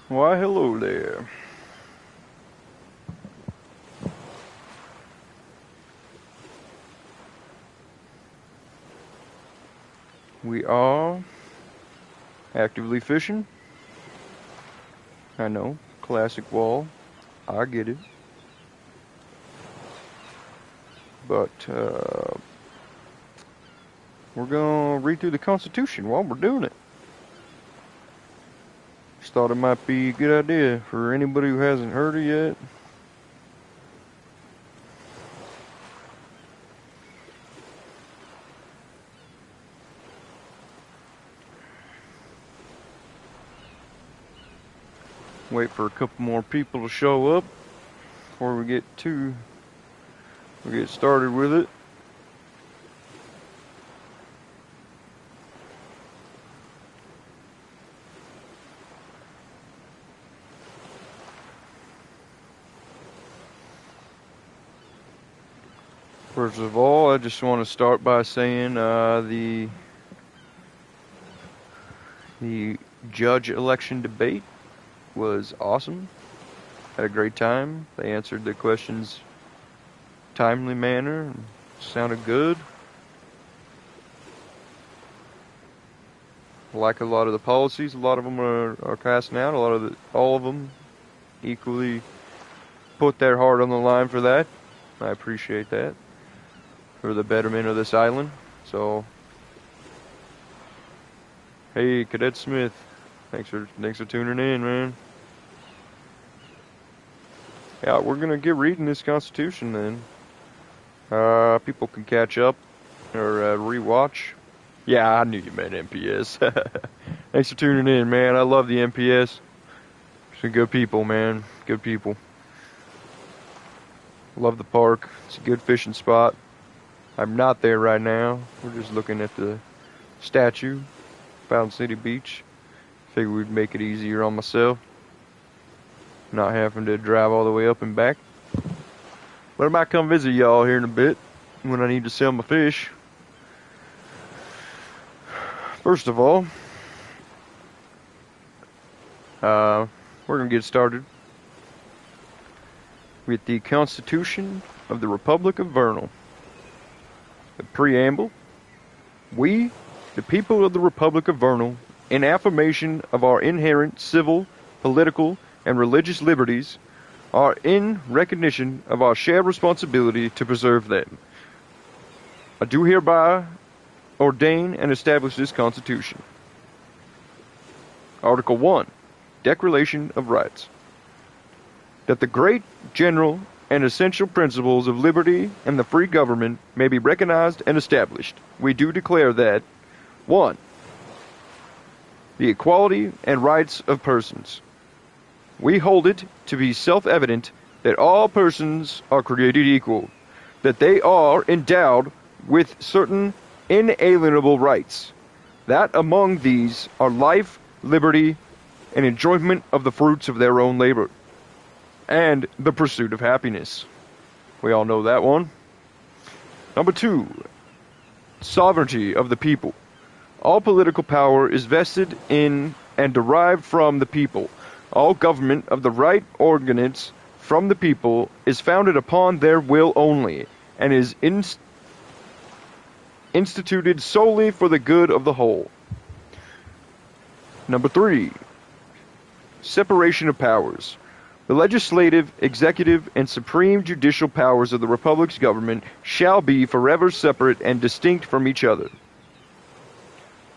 Why, hello there. We are actively fishing. I know, classic wall. I get it. But, we're gonna read through the Constitution while we're doing it. Just thought it might be a good idea for anybody who hasn't heard it yet. Wait for a couple more people to show up before we get started with it. First of all, I just want to start by saying the judge election debate was awesome. Had a great time. They answered the questions timely manner and sounded good. Like a lot of the policies, a lot of them are passing out. All of them equally put their heart on the line for that. I appreciate that. For the betterment of this island. So, hey, Cadet Smith, thanks for tuning in, man. Yeah, we're gonna get reading this Constitution then. People can catch up or rewatch. Yeah, I knew you meant MPS. Thanks for tuning in, man. I love the MPS. Some good people, man. Good people. Love the park. It's a good fishing spot. I'm not there right now. We're just looking at the statue, Fountain City Beach. Figured we'd make it easier on myself, not having to drive all the way up and back. But I might come visit y'all here in a bit when I need to sell my fish. First of all, we're going to get started with the Constitution of the Republic of Vernal. The preamble: we, the people of the Republic of Vernal, in affirmation of our inherent civil, political, and religious liberties, are in recognition of our shared responsibility to preserve them. I do hereby ordain and establish this Constitution. Article 1, Declaration of Rights. That the great, general, and essential principles of liberty and the free government may be recognized and established. We do declare that 1. The equality and rights of persons. We hold it to be self-evident that all persons are created equal, that they are endowed with certain inalienable rights, that among these are life, liberty, and enjoyment of the fruits of their own labor, and the pursuit of happiness. We all know that one. Number 2, sovereignty of the people. All political power is vested in and derived from the people. All government of the right originates from the people is founded upon their will only, and is instituted solely for the good of the whole. Number 3, separation of powers. The legislative, executive, and supreme judicial powers of the Republic's government shall be forever separate and distinct from each other.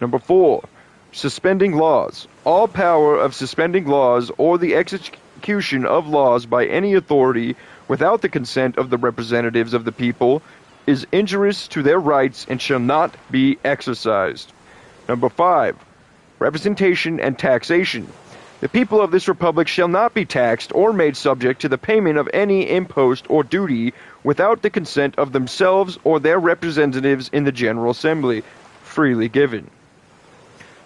Number 4, suspending laws. All power of suspending laws or the execution of laws by any authority without the consent of the representatives of the people is injurious to their rights and shall not be exercised. Number 5, representation and taxation. The people of this republic shall not be taxed or made subject to the payment of any impost or duty without the consent of themselves or their representatives in the General Assembly, freely given.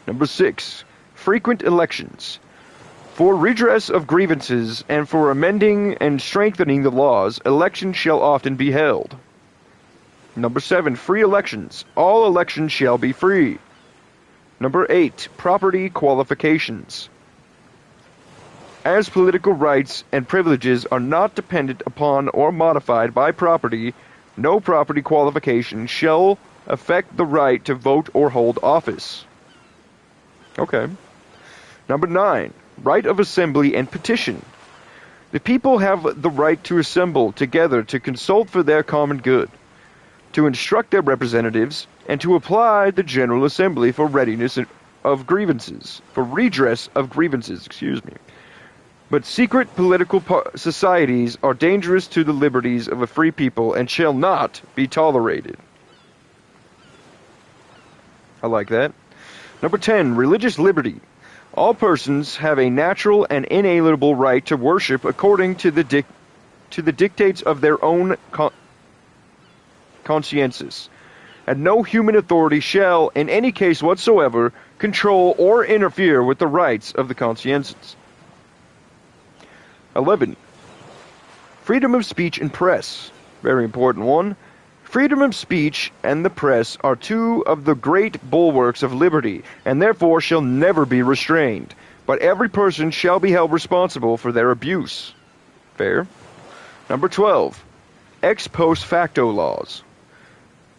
Number 6, frequent elections. For redress of grievances and for amending and strengthening the laws, elections shall often be held. Number 7, free elections. All elections shall be free. Number 8, property qualifications. as political rights and privileges are not dependent upon or modified by property, no property qualification shall affect the right to vote or hold office. Okay. Number 9. Right of assembly and petition. The people have the right to assemble together to consult for their common good, to instruct their representatives, and to apply the General Assembly for redress of grievances. But secret political societies are dangerous to the liberties of a free people and shall not be tolerated. I like that. Number 10. Religious liberty. All persons have a natural and inalienable right to worship according to the dictates of their own consciences, and no human authority shall, in any case whatsoever, control or interfere with the rights of the consciences. 11. Freedom of speech and press. Very important one. Freedom of speech and the press are two of the great bulwarks of liberty, and therefore shall never be restrained, but every person shall be held responsible for their abuse. Fair. Number 12. Ex post facto laws.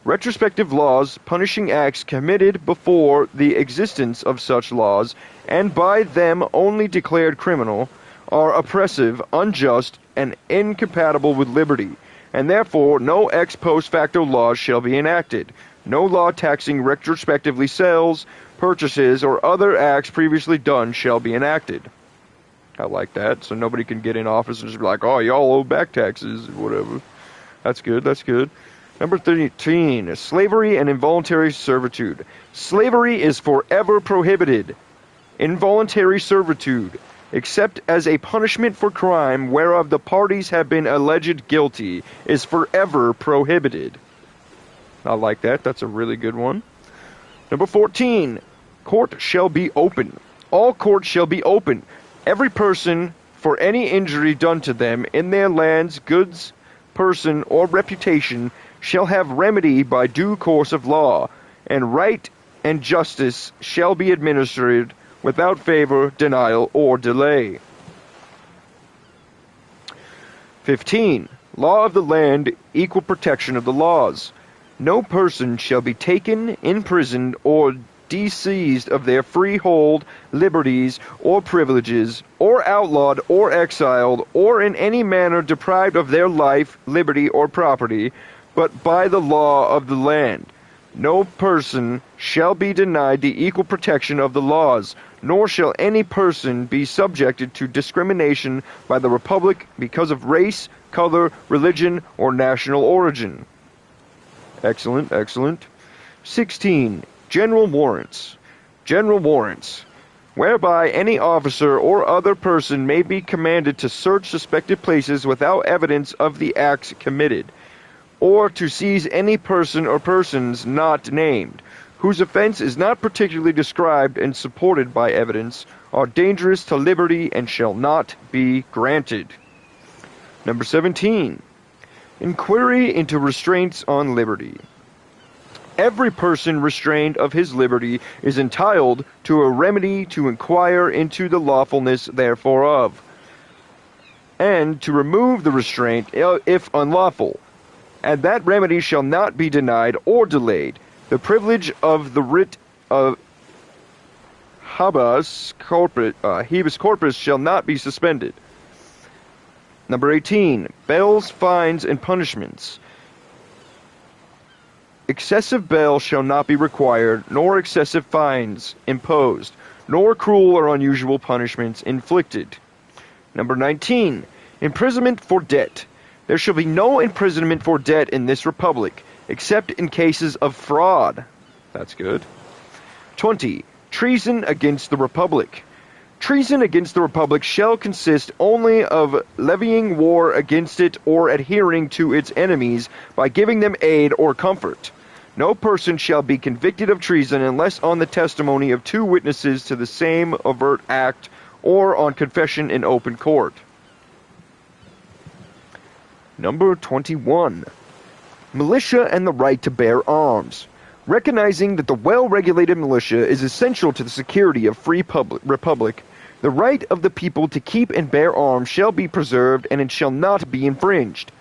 Retrospective laws punishing acts committed before the existence of such laws, and by them only declared criminal, are oppressive, unjust, and incompatible with liberty, and therefore no ex post facto laws shall be enacted. No law taxing retrospectively sales, purchases, or other acts previously done shall be enacted. I like that, so nobody can get in office and just be like, oh, y'all owe back taxes, whatever. That's good, that's good. Number 13, slavery and involuntary servitude. Slavery is forever prohibited. Involuntary servitude, except as a punishment for crime whereof the parties have been alleged guilty, is forever prohibited. I like that. That's a really good one. Number 14, court shall be open. All courts shall be open. Every person, for any injury done to them in their lands, goods, person, or reputation, shall have remedy by due course of law, and right and justice shall be administered without favor, denial, or delay. 15. Law of the land, equal protection of the laws. No person shall be taken, imprisoned, or disseized of their freehold, liberties, or privileges, or outlawed, or exiled, or in any manner deprived of their life, liberty, or property, but by the law of the land. No person shall be denied the equal protection of the laws, nor shall any person be subjected to discrimination by the Republic because of race, color, religion, or national origin. Excellent, excellent. 16. General warrants. General warrants, whereby any officer or other person may be commanded to search suspected places without evidence of the acts committed, or to seize any person or persons not named, whose offense is not particularly described and supported by evidence, are dangerous to liberty and shall not be granted. Number 17. Inquiry into restraints on liberty. Every person restrained of his liberty is entitled to a remedy to inquire into the lawfulness thereof, and to remove the restraint if unlawful, and that remedy shall not be denied or delayed. The privilege of the writ of habeas corpus shall not be suspended. Number 18. Bails, fines, and punishments. Excessive bail shall not be required, nor excessive fines imposed, nor cruel or unusual punishments inflicted. Number 19. Imprisonment for debt. There shall be no imprisonment for debt in this republic, except in cases of fraud. That's good. 20. Treason against the republic. Treason against the republic shall consist only of levying war against it or adhering to its enemies by giving them aid or comfort. No person shall be convicted of treason unless on the testimony of 2 witnesses to the same overt act or on confession in open court. Number 21. Militia and the right to bear arms. Recognizing that the well-regulated militia is essential to the security of free republic, The right of the people to keep and bear arms shall be preserved, and it shall not be infringed.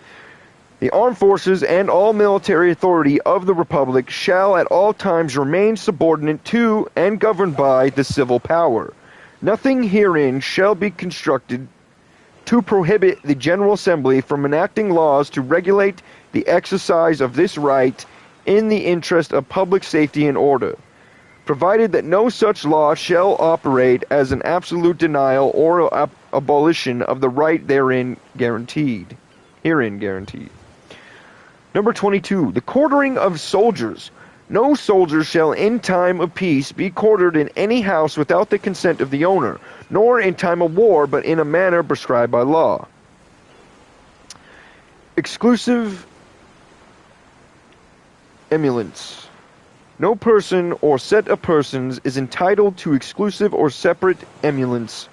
The armed forces and all military authority of the Republic shall at all times remain subordinate to and governed by the civil power. Nothing herein shall be constructed to prohibit the General Assembly from enacting laws to regulate the exercise of this right in the interest of public safety and order, provided that no such law shall operate as an absolute denial or abolition of the right herein guaranteed. Number 22. The quartering of soldiers. No soldier shall in time of peace be quartered in any house without the consent of the owner, nor in time of war, but in a manner prescribed by law. Exclusive emoluments. No person or set of persons is entitled to exclusive or separate emoluments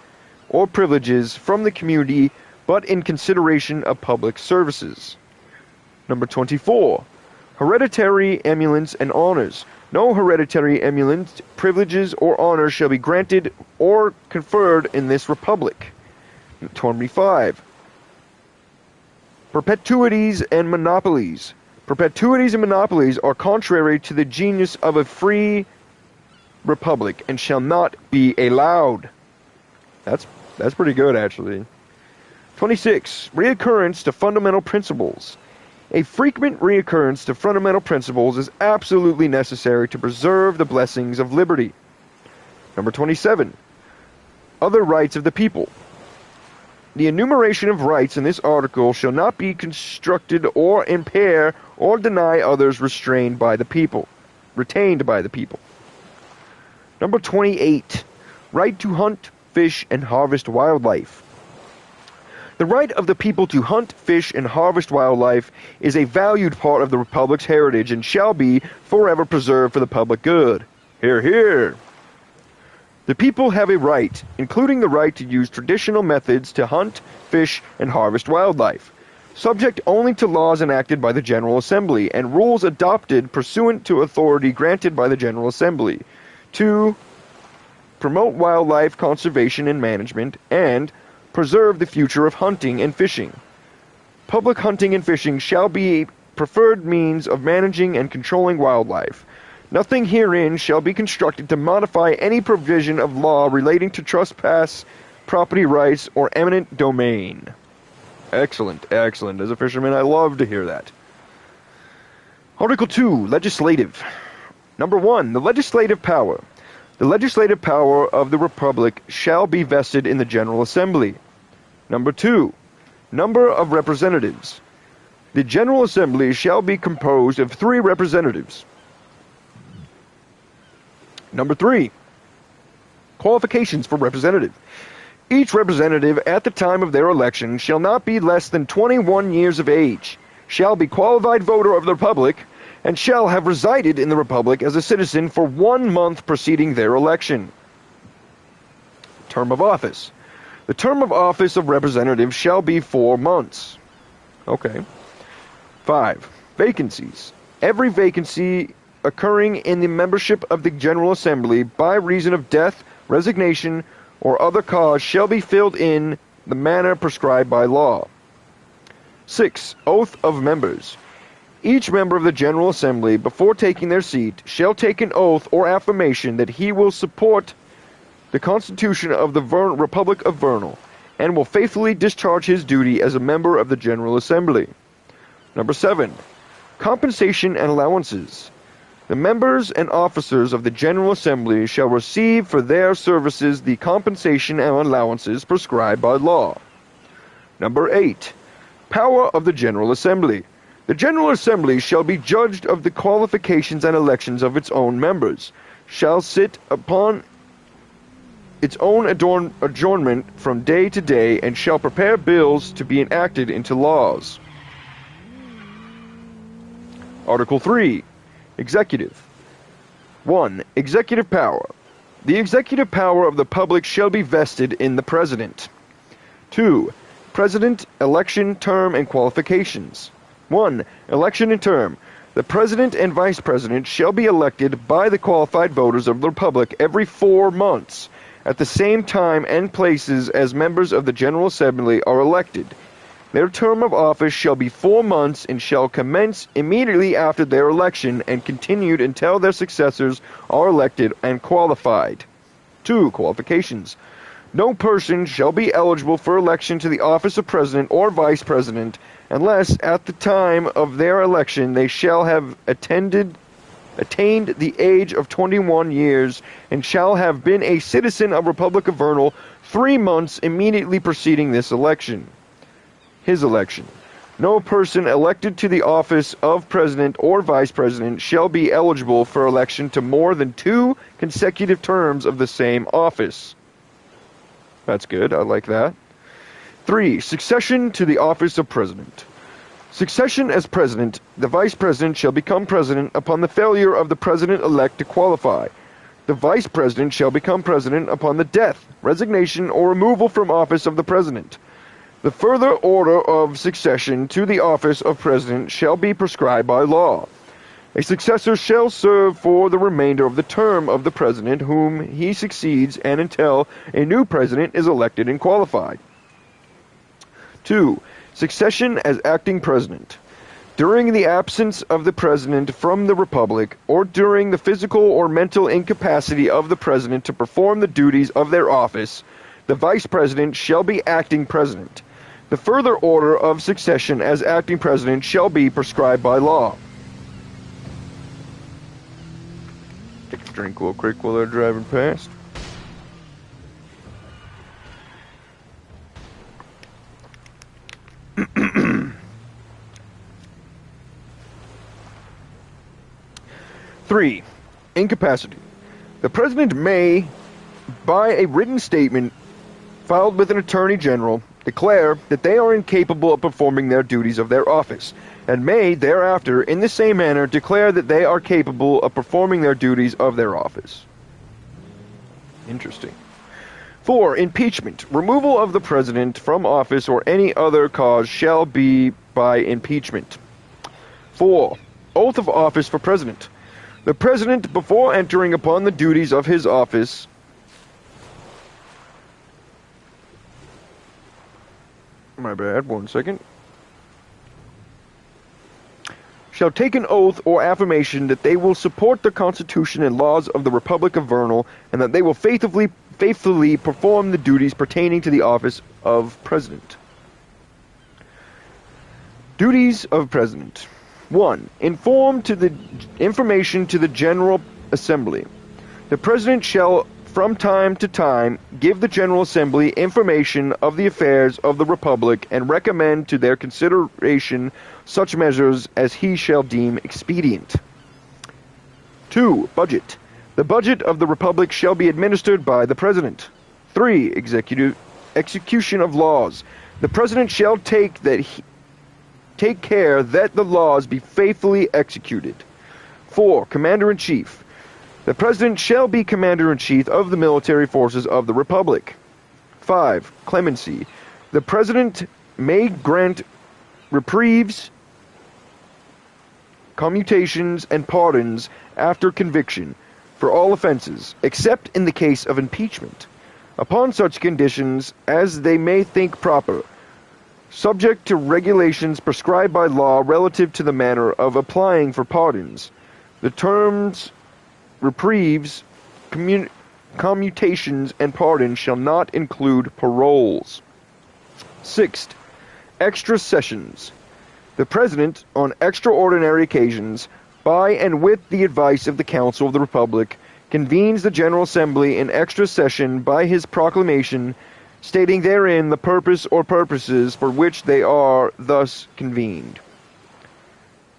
or privileges from the community, but in consideration of public services. Number 24. Hereditary emoluments and honors. No hereditary emoluments, privileges, or honors shall be granted or conferred in this republic. 25. Perpetuities and monopolies. Perpetuities and monopolies are contrary to the genius of a free republic and shall not be allowed. That's pretty good, actually. 26. Reoccurrence to fundamental principles. A frequent reoccurrence to fundamental principles is absolutely necessary to preserve the blessings of liberty. Number 27. Other rights of the people. The enumeration of rights in this article shall not be constructed or impair or deny others retained by the people. Number 28. Right to hunt, fish, and harvest wildlife. The right of the people to hunt, fish, and harvest wildlife is a valued part of the Republic's heritage and shall be forever preserved for the public good. Hear, hear. The people have a right, including the right to use traditional methods to hunt, fish, and harvest wildlife, subject only to laws enacted by the General Assembly and rules adopted pursuant to authority granted by the General Assembly, to promote wildlife conservation and management, and preserve the future of hunting and fishing. Public hunting and fishing shall be a preferred means of managing and controlling wildlife. Nothing herein shall be constructed to modify any provision of law relating to trespass, property rights, or eminent domain. Excellent, excellent. As a fisherman, I love to hear that. Article 2, Legislative. Number 1, the legislative power. The legislative power of the Republic shall be vested in the General Assembly. Number 2, number of representatives. The General Assembly shall be composed of 3 representatives. Number 3, qualifications for representative. Each representative at the time of their election shall not be less than 21 years of age, shall be qualified voter of the Republic, and shall have resided in the Republic as a citizen for 1 month preceding their election. Term of office. The term of office of representative shall be 4 months. Okay. 5. Vacancies. Every vacancy occurring in the membership of the General Assembly by reason of death, resignation, or other cause shall be filled in the manner prescribed by law. 6. Oath of members. Each member of the General Assembly, before taking their seat, shall take an oath or affirmation that he will support the Constitution of the Republic of Vernal, and will faithfully discharge his duty as a member of the General Assembly. Number 7. Compensation and allowances. The members and officers of the General Assembly shall receive for their services the compensation and allowances prescribed by law. Number 8. Power of the General Assembly. The General Assembly shall be judged of the qualifications and elections of its own members, shall sit upon its own adjournment from day to day, and shall prepare bills to be enacted into laws. Article 3. Executive. 1. Executive power. The executive power of the public shall be vested in the President. 2. President, election, term, and qualifications. 1. Election and term. The President and Vice President shall be elected by the qualified voters of the Republic every 4 months, at the same time and places as members of the General Assembly are elected. Their term of office shall be 4 months and shall commence immediately after their election and continued until their successors are elected and qualified. 2. Qualifications. No person shall be eligible for election to the office of President or Vice President unless at the time of their election they shall have attained the age of 21 years and shall have been a citizen of Republic of Vernal 3 months immediately preceding this election. His election. No person elected to the office of President or Vice President shall be eligible for election to more than 2 consecutive terms of the same office. That's good, I like that. 3. Succession to the office of President. Succession as President, the Vice President shall become President upon the failure of the President-elect to qualify. The Vice President shall become President upon the death, resignation, or removal from office of the President. The further order of succession to the office of President shall be prescribed by law. A successor shall serve for the remainder of the term of the President whom he succeeds and until a new President is elected and qualified. 2. Succession as acting President. During the absence of the President from the Republic, or during the physical or mental incapacity of the President to perform the duties of their office, the Vice President shall be acting President. The further order of succession as acting President shall be prescribed by law. Take a drink real quick while they're driving past. Three, incapacity. The President may, by a written statement filed with an Attorney General, declare that they are incapable of performing their duties of their office, and may thereafter, in the same manner, declare that they are capable of performing their duties of their office. Interesting. 4. Impeachment. Removal of the President from office or any other cause shall be by impeachment. 4. Oath of office for President. The President, before entering upon the duties of his office, my bad, 1 second, shall take an oath or affirmation that they will support the Constitution and laws of the Republic of Vernal, and that they will faithfully perform the duties pertaining to the office of President. Duties of President. 1. Information to the General Assembly. The President shall, from time to time, give the General Assembly information of the affairs of the Republic and recommend to their consideration such measures as he shall deem expedient. 2. Budget. The budget of the Republic shall be administered by the President. 3. Execution of laws. The President shall take care that the laws be faithfully executed. 4. Commander-in-Chief. The President shall be Commander-in-Chief of the military forces of the Republic. 5. Clemency. The President may grant reprieves, commutations, and pardons after conviction for all offenses, except in the case of impeachment, upon such conditions as they may think proper, subject to regulations prescribed by law relative to the manner of applying for pardons. The terms reprieves, commutations, and pardons shall not include paroles. 6. Extra sessions. The President, on extraordinary occasions, by and with the advice of the Council of the Republic, convenes the General Assembly in extra session by his proclamation, stating therein the purpose or purposes for which they are thus convened.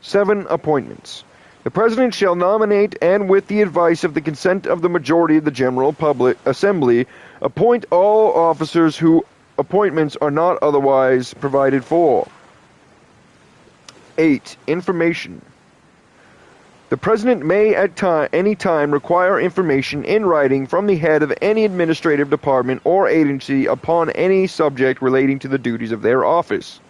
7. Appointments. The President shall nominate, and with the advice of the consent of the majority of the General Assembly, appoint all officers whose appointments are not otherwise provided for. 8. Information. The President may at any time require information in writing from the head of any administrative department or agency upon any subject relating to the duties of their office.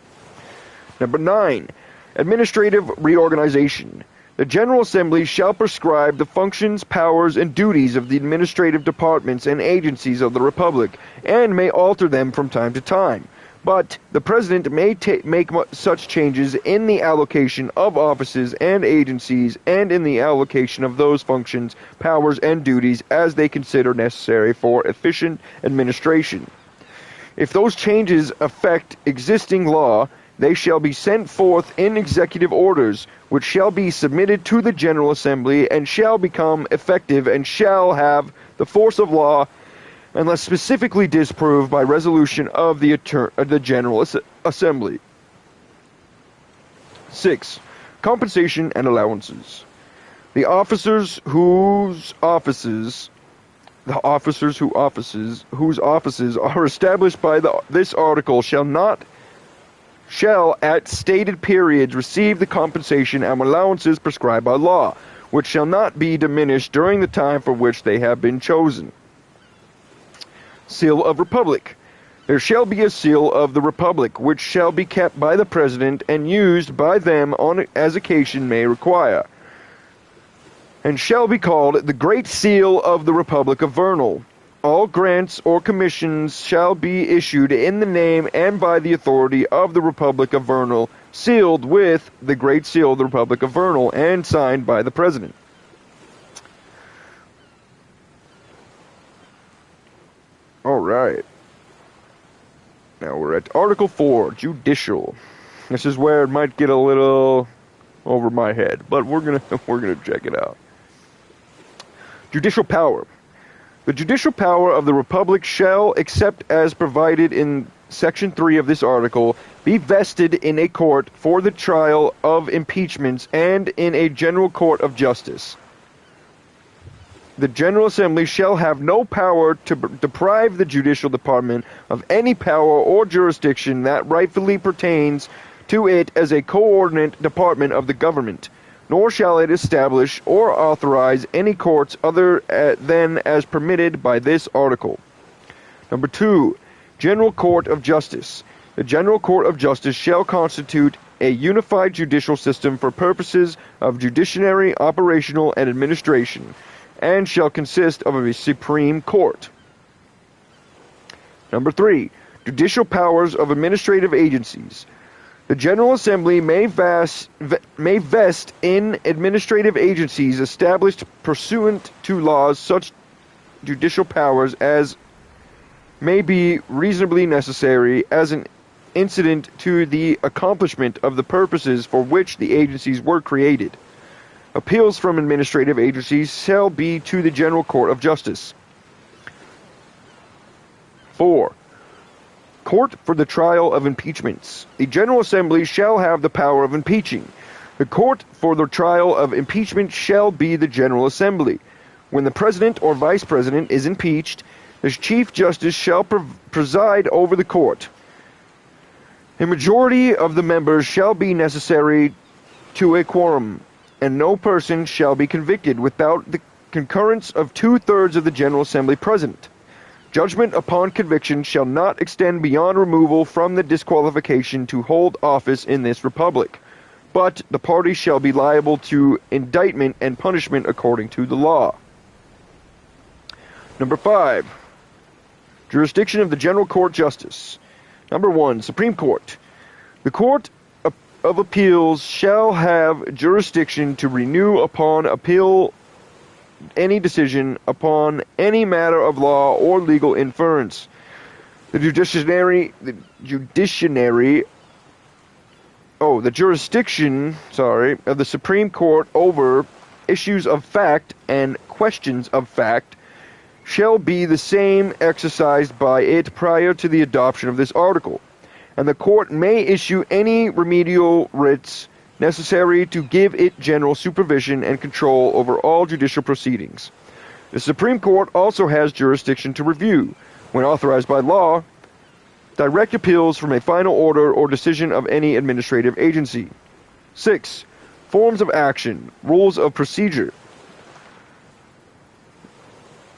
Number 9. Administrative reorganization. The General Assembly shall prescribe the functions, powers, and duties of the administrative departments and agencies of the Republic, and may alter them from time to time. But the President may make such changes in the allocation of offices and agencies and in the allocation of those functions, powers, and duties as they consider necessary for efficient administration. If those changes affect existing law, they shall be sent forth in executive orders, which shall be submitted to the General Assembly and shall become effective and shall have the force of law unless specifically disproved by resolution of the General Assembly. 6. Compensation and allowances. The officers whose offices are established by this article shall at stated periods receive the compensation and allowances prescribed by law, which shall not be diminished during the time for which they have been chosen. Seal of Republic. There shall be a seal of the Republic, which shall be kept by the President and used by them as occasion may require, and shall be called the Great Seal of the Republic of Vernal. All grants or commissions shall be issued in the name and by the authority of the Republic of Vernal, sealed with the Great Seal of the Republic of Vernal, and signed by the President. Alright. Now we're at Article 4, Judicial. This is where it might get a little over my head, but we're gonna check it out. Judicial power. The judicial power of the Republic shall, except as provided in Section 3 of this article, be vested in a court for the trial of impeachments and in a general court of justice. The General Assembly shall have no power to deprive the judicial department of any power or jurisdiction that rightfully pertains to it as a coordinate department of the government, nor shall it establish or authorize any courts other than as permitted by this article. Number 2. General Court of Justice. The General Court of Justice shall constitute a unified judicial system for purposes of judiciary, operational, and administration, and shall consist of a Supreme Court. Number 3. Judicial powers of administrative agencies. The General Assembly may vest in administrative agencies established pursuant to laws such judicial powers as may be reasonably necessary as an incident to the accomplishment of the purposes for which the agencies were created. Appeals from administrative agencies shall be to the General Court of Justice. 4. Court for the trial of impeachments. The General Assembly shall have the power of impeaching. The court for the trial of impeachment shall be the General Assembly. When the President or Vice President is impeached, the Chief Justice shall preside over the court. A majority of the members shall be necessary to a quorum, and no person shall be convicted without the concurrence of 2/3 of the General Assembly present. Judgment upon conviction shall not extend beyond removal from the disqualification to hold office in this republic, but the parties shall be liable to indictment and punishment according to the law. Number 5. Jurisdiction of the General Court Justice. Number 1. Supreme Court. The Court of Appeals shall have jurisdiction to renew upon appeal any decision upon any matter of law or legal inference. The jurisdiction of the Supreme Court over issues of fact and questions of fact shall be the same exercised by it prior to the adoption of this article, and the court may issue any remedial writs necessary to give it general supervision and control over all judicial proceedings. The Supreme Court also has jurisdiction to review, when authorized by law, direct appeals from a final order or decision of any administrative agency. 6. Forms of action. Rules of procedure.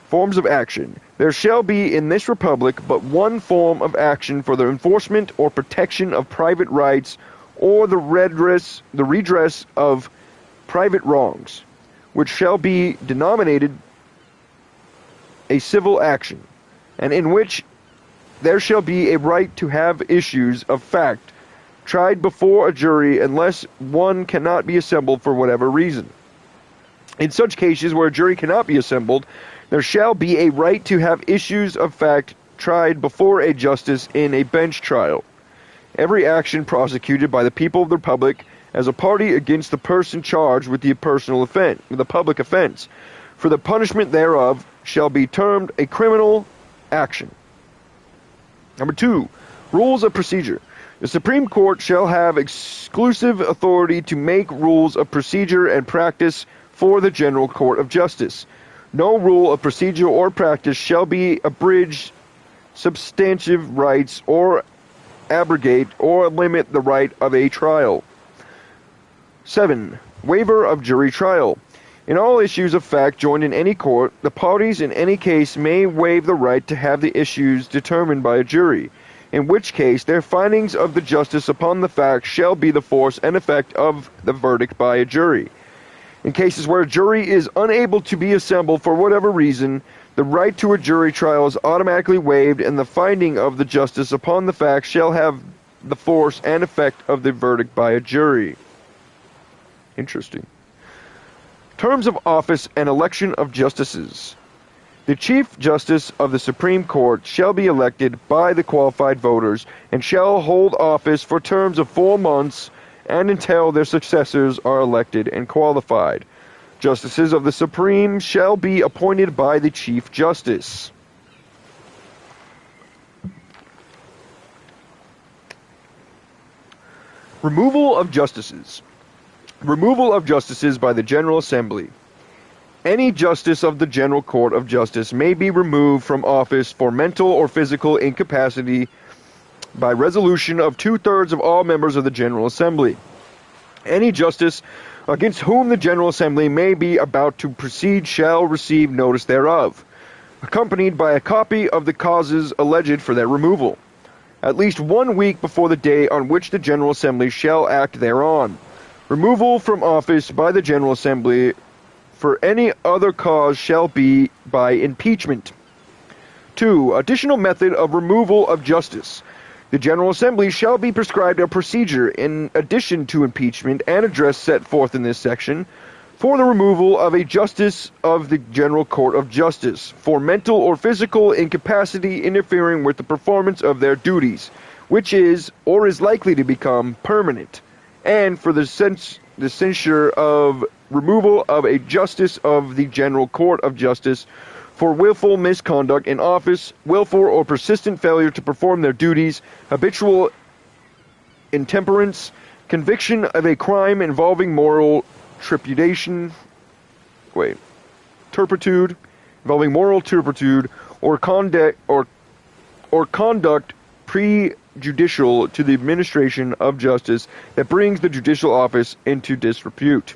Forms of action. There shall be in this republic but one form of action for the enforcement or protection of private rights or the redress of private wrongs, which shall be denominated a civil action, and in which there shall be a right to have issues of fact tried before a jury unless one cannot be assembled for whatever reason. In such cases where a jury cannot be assembled, there shall be a right to have issues of fact tried before a justice in a bench trial. Every action prosecuted by the people of the Republic as a party against the person charged with the public offense, for the punishment thereof, shall be termed a criminal action. Number 2, rules of procedure. The Supreme Court shall have exclusive authority to make rules of procedure and practice for the General Court of Justice. No rule of procedure or practice shall be abridged, substantive rights, or abrogate or limit the right of a trial. 7. Waiver of jury trial. In all issues of fact joined in any court, the parties in any case may waive the right to have the issues determined by a jury, in which case their findings of the justice upon the facts shall be the force and effect of the verdict by a jury. In cases where a jury is unable to be assembled for whatever reason, the right to a jury trial is automatically waived, and the finding of the justice upon the facts shall have the force and effect of the verdict by a jury. Interesting. Terms of office and election of justices. The Chief Justice of the Supreme Court shall be elected by the qualified voters and shall hold office for terms of 4 months and until their successors are elected and qualified. Justices of the Supreme shall be appointed by the Chief Justice. Removal of justices. Removal of justices by the General Assembly. Any justice of the General Court of Justice may be removed from office for mental or physical incapacity by resolution of 2/3 of all members of the General Assembly. Any justice against whom the General Assembly may be about to proceed shall receive notice thereof, accompanied by a copy of the causes alleged for their removal, at least 1 week before the day on which the General Assembly shall act thereon. Removal from office by the General Assembly for any other cause shall be by impeachment. 2. Additional method of removal of justice. The General Assembly shall be prescribed a procedure in addition to impeachment and address set forth in this section for the removal of a justice of the General Court of Justice for mental or physical incapacity interfering with the performance of their duties, which is or is likely to become permanent, and for the censure of removal of a justice of the General Court of Justice for willful misconduct in office, willful or persistent failure to perform their duties, habitual intemperance, conviction of a crime involving moral turpitude, involving moral turpitude, or conduct prejudicial to the administration of justice that brings the judicial office into disrepute.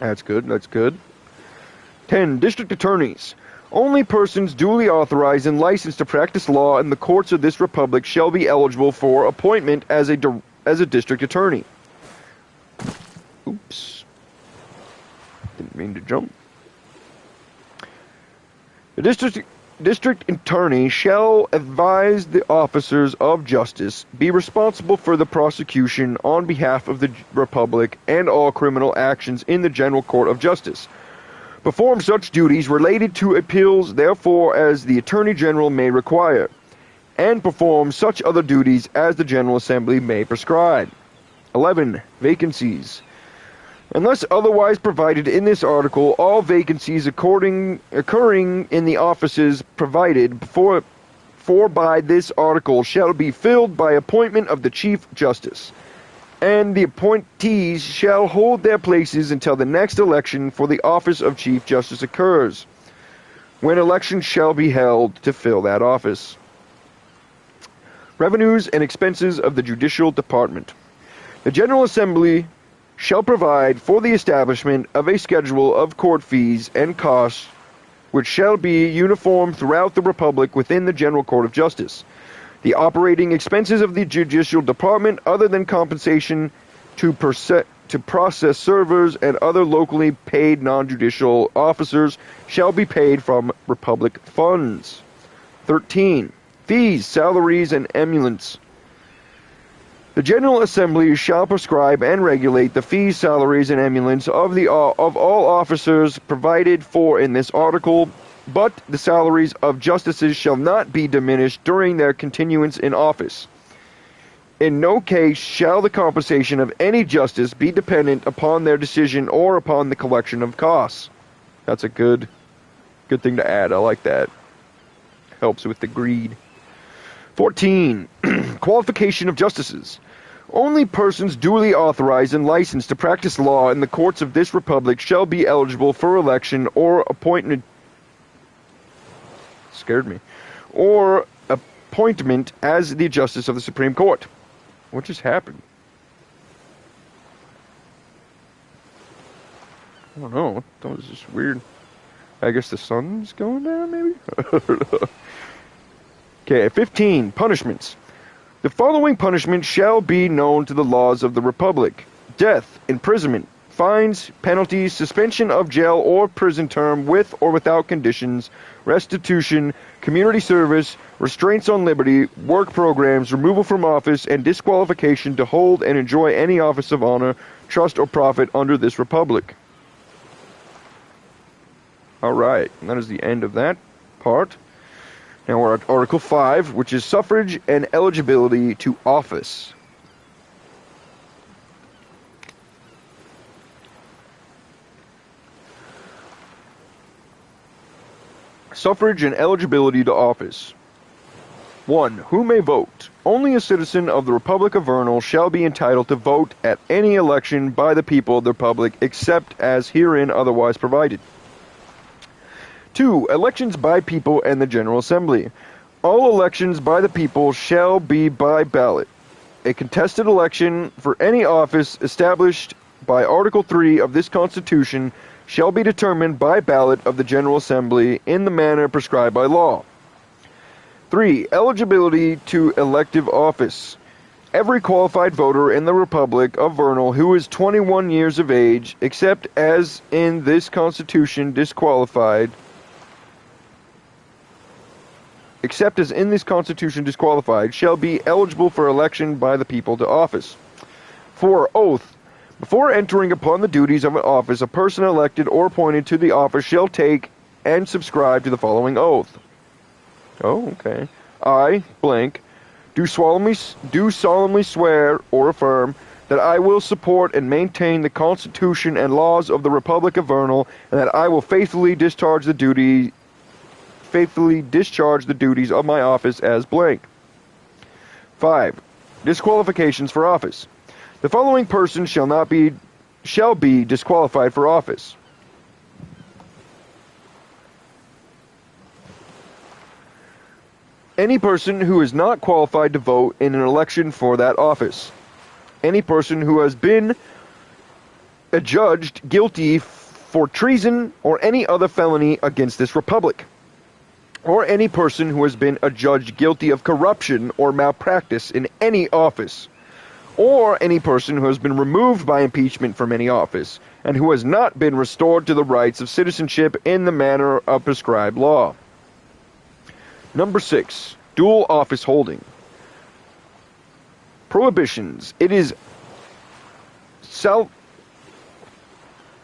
That's good, that's good. 10. District Attorneys. Only persons duly authorized and licensed to practice law in the courts of this republic shall be eligible for appointment as a district attorney. Oops. Didn't mean to jump. The district attorney shall advise the officers of justice, be responsible for the prosecution on behalf of the republic and all criminal actions in the General Court of Justice. Perform such duties related to appeals, therefore, as the Attorney General may require, and perform such other duties as the General Assembly may prescribe. 11. Vacancies. Unless otherwise provided in this article, all vacancies occurring in the offices provided for by this article shall be filled by appointment of the Chief Justice, and the appointees shall hold their places until the next election for the office of Chief Justice occurs, when election shall be held to fill that office. Revenues and expenses of the Judicial Department. The General Assembly shall provide for the establishment of a schedule of court fees and costs which shall be uniform throughout the Republic within the General Court of Justice. The operating expenses of the Judicial Department, other than compensation to to process servers and other locally paid non-judicial officers shall be paid from Republic funds. 13. Fees, salaries, and emoluments. The General Assembly shall prescribe and regulate the fees, salaries, and emoluments of all officers provided for in this article, but the salaries of justices shall not be diminished during their continuance in office. In no case shall the compensation of any justice be dependent upon their decision or upon the collection of costs. That's a good thing to add. I like that. Helps with the greed. 14. Qualification of justices. Only persons duly authorized and licensed to practice law in the courts of this republic shall be eligible for election or appointment. Scared me. Or appointment as the justice of the Supreme Court. What just happened? I don't know. That was just weird. I guess the sun's going down, maybe? Okay, 15. Punishments. The following punishment shall be known to the laws of the Republic. Death, imprisonment, fines, penalties, suspension of jail or prison term with or without conditions, restitution, community service, restraints on liberty, work programs, removal from office, and disqualification to hold and enjoy any office of honor, trust, or profit under this Republic. Alright, that is the end of that part. Now we're at Article 5, which is suffrage and eligibility to office. Suffrage and eligibility to office. 1. Who may vote? Only a citizen of the Republic of Vernal shall be entitled to vote at any election by the people of the Republic, except as herein otherwise provided. 2. Elections by people and the General Assembly. All elections by the people shall be by ballot. A contested election for any office established by Article 3 of this Constitution shall be determined by ballot of the General Assembly in the manner prescribed by law. 3. Eligibility to elective office. Every qualified voter in the Republic of Vernal who is 21 years of age, except as in this Constitution disqualified, shall be eligible for election by the people to office. 4. Oath. Before entering upon the duties of an office, a person elected or appointed to the office shall take and subscribe to the following oath. Oh, okay. I, blank, do solemnly swear or affirm that I will support and maintain the Constitution and laws of the Republic of Vernal, and that I will faithfully discharge the duties of my office as blank. 5. Disqualifications for office. The following person shall be disqualified for office. Any person who is not qualified to vote in an election for that office. Any person who has been adjudged guilty for treason or any other felony against this Republic. Or any person who has been adjudged guilty of corruption or malpractice in any office. Or any person who has been removed by impeachment from any office, and who has not been restored to the rights of citizenship in the manner of prescribed law. Number 6. Dual office holding. Prohibitions. It is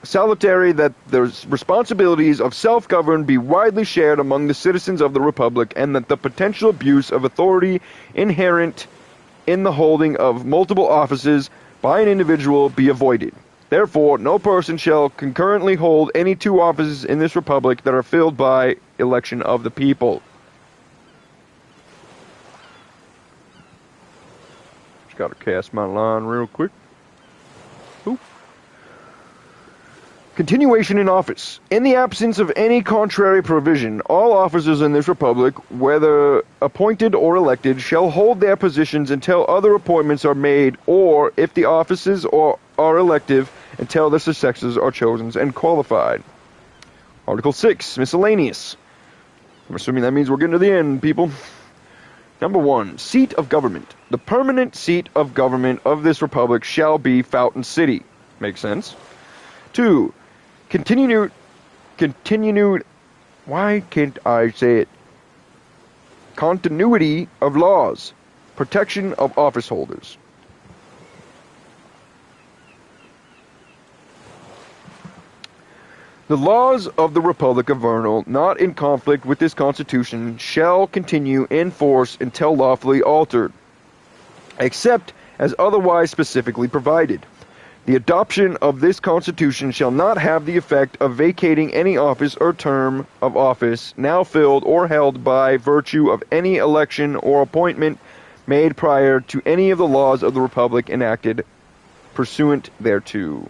salutary that the responsibilities of self-govern be widely shared among the citizens of the Republic, and that the potential abuse of authority inherent in the holding of multiple offices by an individual be avoided. Therefore, no person shall concurrently hold any 2 offices in this Republic that are filled by election of the people. Just gotta cast my line real quick. Oop. Continuation in office. In the absence of any contrary provision, all officers in this Republic, whether appointed or elected, shall hold their positions until other appointments are made, or, if the offices are elective, until their successors are chosen and qualified. Article 6. Miscellaneous. I'm assuming that means we're getting to the end, people. Number 1. Seat of government. The permanent seat of government of this Republic shall be Fountain City. Makes sense. 2. Continued, why can't I say it? Continuity of laws. Protection of office holders. The laws of the Republic of Vernal, not in conflict with this Constitution, shall continue in force until lawfully altered, except as otherwise specifically provided. The adoption of this Constitution shall not have the effect of vacating any office or term of office now filled or held by virtue of any election or appointment made prior to any of the laws of the Republic enacted pursuant thereto.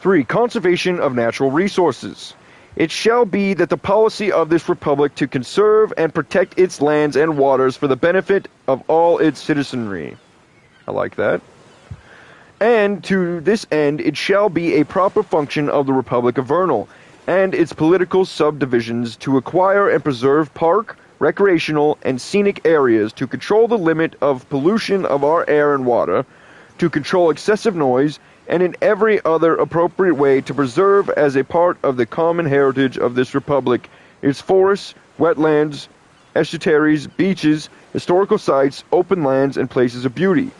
3. Conservation of natural resources. It shall be that the policy of this Republic to conserve and protect its lands and waters for the benefit of all its citizenry. I like that. And to this end it shall be a proper function of the Republic of Vernal and its political subdivisions to acquire and preserve park, recreational, and scenic areas, to control the limit of pollution of our air and water, to control excessive noise, and in every other appropriate way to preserve as a part of the common heritage of this Republic its forests, wetlands, estuaries, beaches, historical sites, open lands, and places of beauty.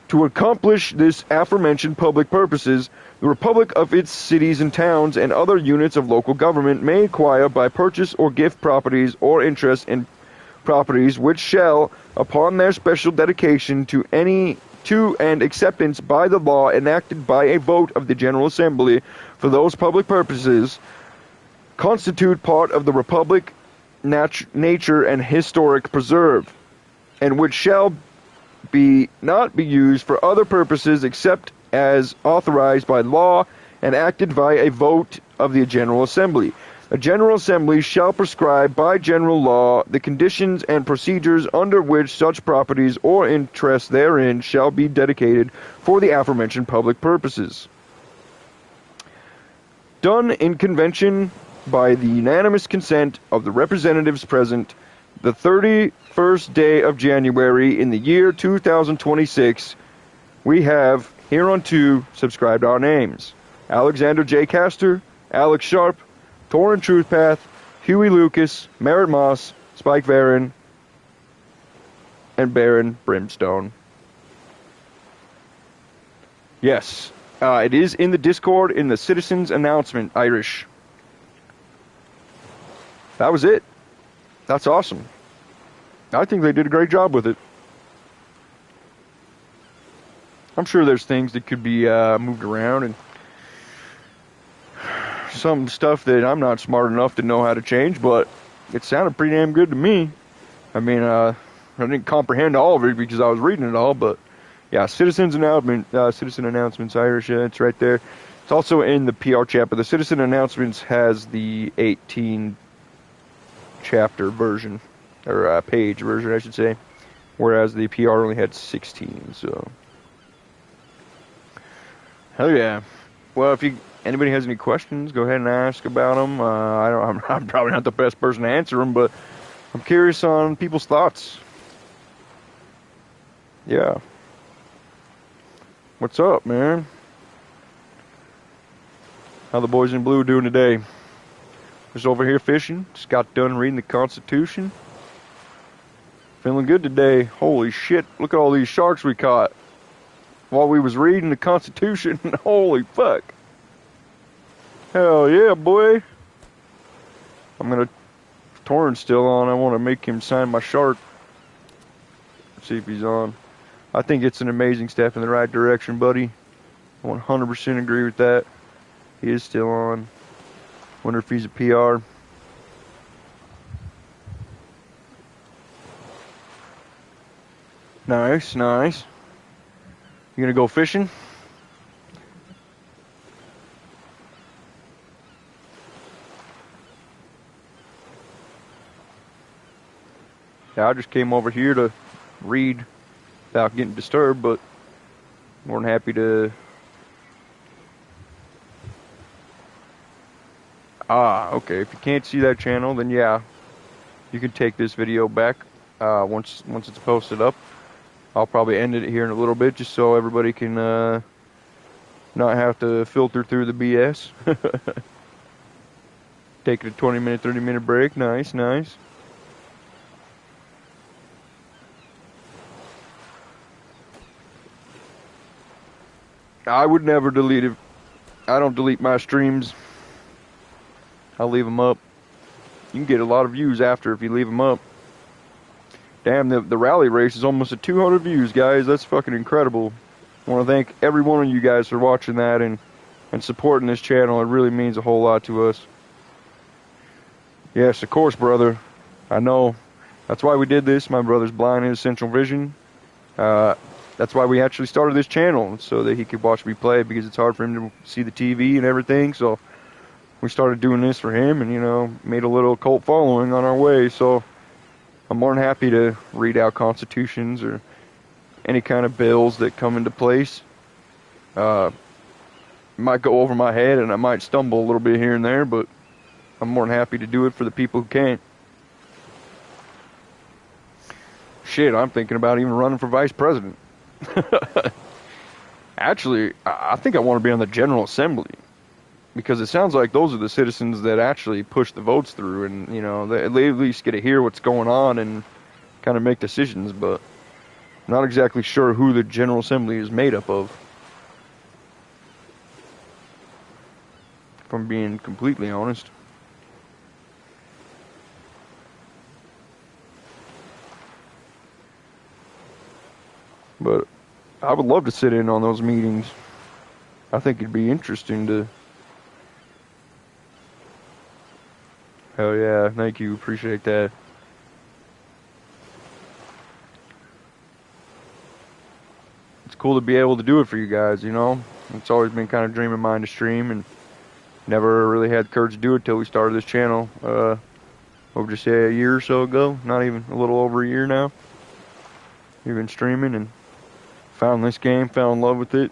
To accomplish this aforementioned public purposes, the Republic of its cities and towns and other units of local government may acquire by purchase or gift properties or interest in properties which shall, upon their special dedication to and acceptance by the law enacted by a vote of the General Assembly for those public purposes, constitute part of the Republic nature and historic preserve, and which shall not be used for other purposes except as authorized by law and acted by a vote of the General Assembly. A General Assembly shall prescribe by general law the conditions and procedures under which such properties or interests therein shall be dedicated for the aforementioned public purposes. Done in convention by the unanimous consent of the representatives present, the 31st day of January in the year 2026, we have hereunto subscribed our names: Alexander J. Castor, Alex Sharp, Torrin Truthpath, Huey Lucas, Merritt Moss, Spike Varon, and Baron Brimstone. Yes, it is in the Discord in the Citizens Announcement, Irish. That was it. That's awesome. I think they did a great job with it. I'm sure there's things that could be moved around and some stuff that I'm not smart enough to know how to change, but it sounded pretty damn good to me. I mean, I didn't comprehend all of it because I was reading it all, but yeah, Citizen Announcements Irish, it's right there. It's also in the PR chat, but the Citizen Announcements has the 18 chapter version, or page version, I should say, whereas the PR only had 16, so. Hell yeah. Well, if anybody has any questions, go ahead and ask about them. I'm probably not the best person to answer them, but I'm curious on people's thoughts. Yeah. What's up, man? How the boys in blue doing today? Just over here fishing. Just got done reading the Constitution. Feeling good today. Holy shit, look at all these sharks we caught while we was reading the Constitution. Holy fuck. Hell yeah, boy. Torrin's still on. I want to make him sign my shark. Let's see if he's on. I think it's an amazing step in the right direction, buddy. I 100% agree with that. He is still on. Wonder if he's a PR. Nice, nice. You gonna go fishing? Yeah, I just came over here to read without getting disturbed, but more than happy to. Okay. If you can't see that channel, then yeah, you can take this video back once it's posted up. I'll probably end it here in a little bit just so everybody can not have to filter through the BS. Taking a 20-minute, 30-minute break. Nice, nice. I would never delete it. I don't delete my streams. I'll leave them up. You can get a lot of views after if you leave them up. Damn, the rally race is almost at 200 views, guys. That's fucking incredible. I want to thank every one of you guys for watching that and supporting this channel. It really means a whole lot to us. Yes, of course, brother. I know. That's why we did this. My brother's blind in his central vision. That's why we actually started this channel, so that he could watch me play, because it's hard for him to see the TV and everything. So we started doing this for him, and, you know, made a little cult following on our way. So I'm more than happy to read out constitutions or any kind of bills that come into place. Might go over my head, and I might stumble a little bit here and there, but I'm more than happy to do it for the people who can't. Shit, I'm thinking about even running for vice president. Actually, I think I want to be on the General Assembly, because it sounds like those are the citizens that actually push the votes through, and, you know, they at least get to hear what's going on and kind of make decisions, but I'm not exactly sure who the General Assembly is made up of, if I'm being completely honest. But I would love to sit in on those meetings. I think it'd be interesting to... Hell yeah, thank you, appreciate that. It's cool to be able to do it for you guys, you know? It's always been kind of a dream of mine to stream, and never really had the courage to do it till we started this channel. What would you say, a year or so ago? Not even, a little over a year now. We've been streaming and found this game, fell in love with it.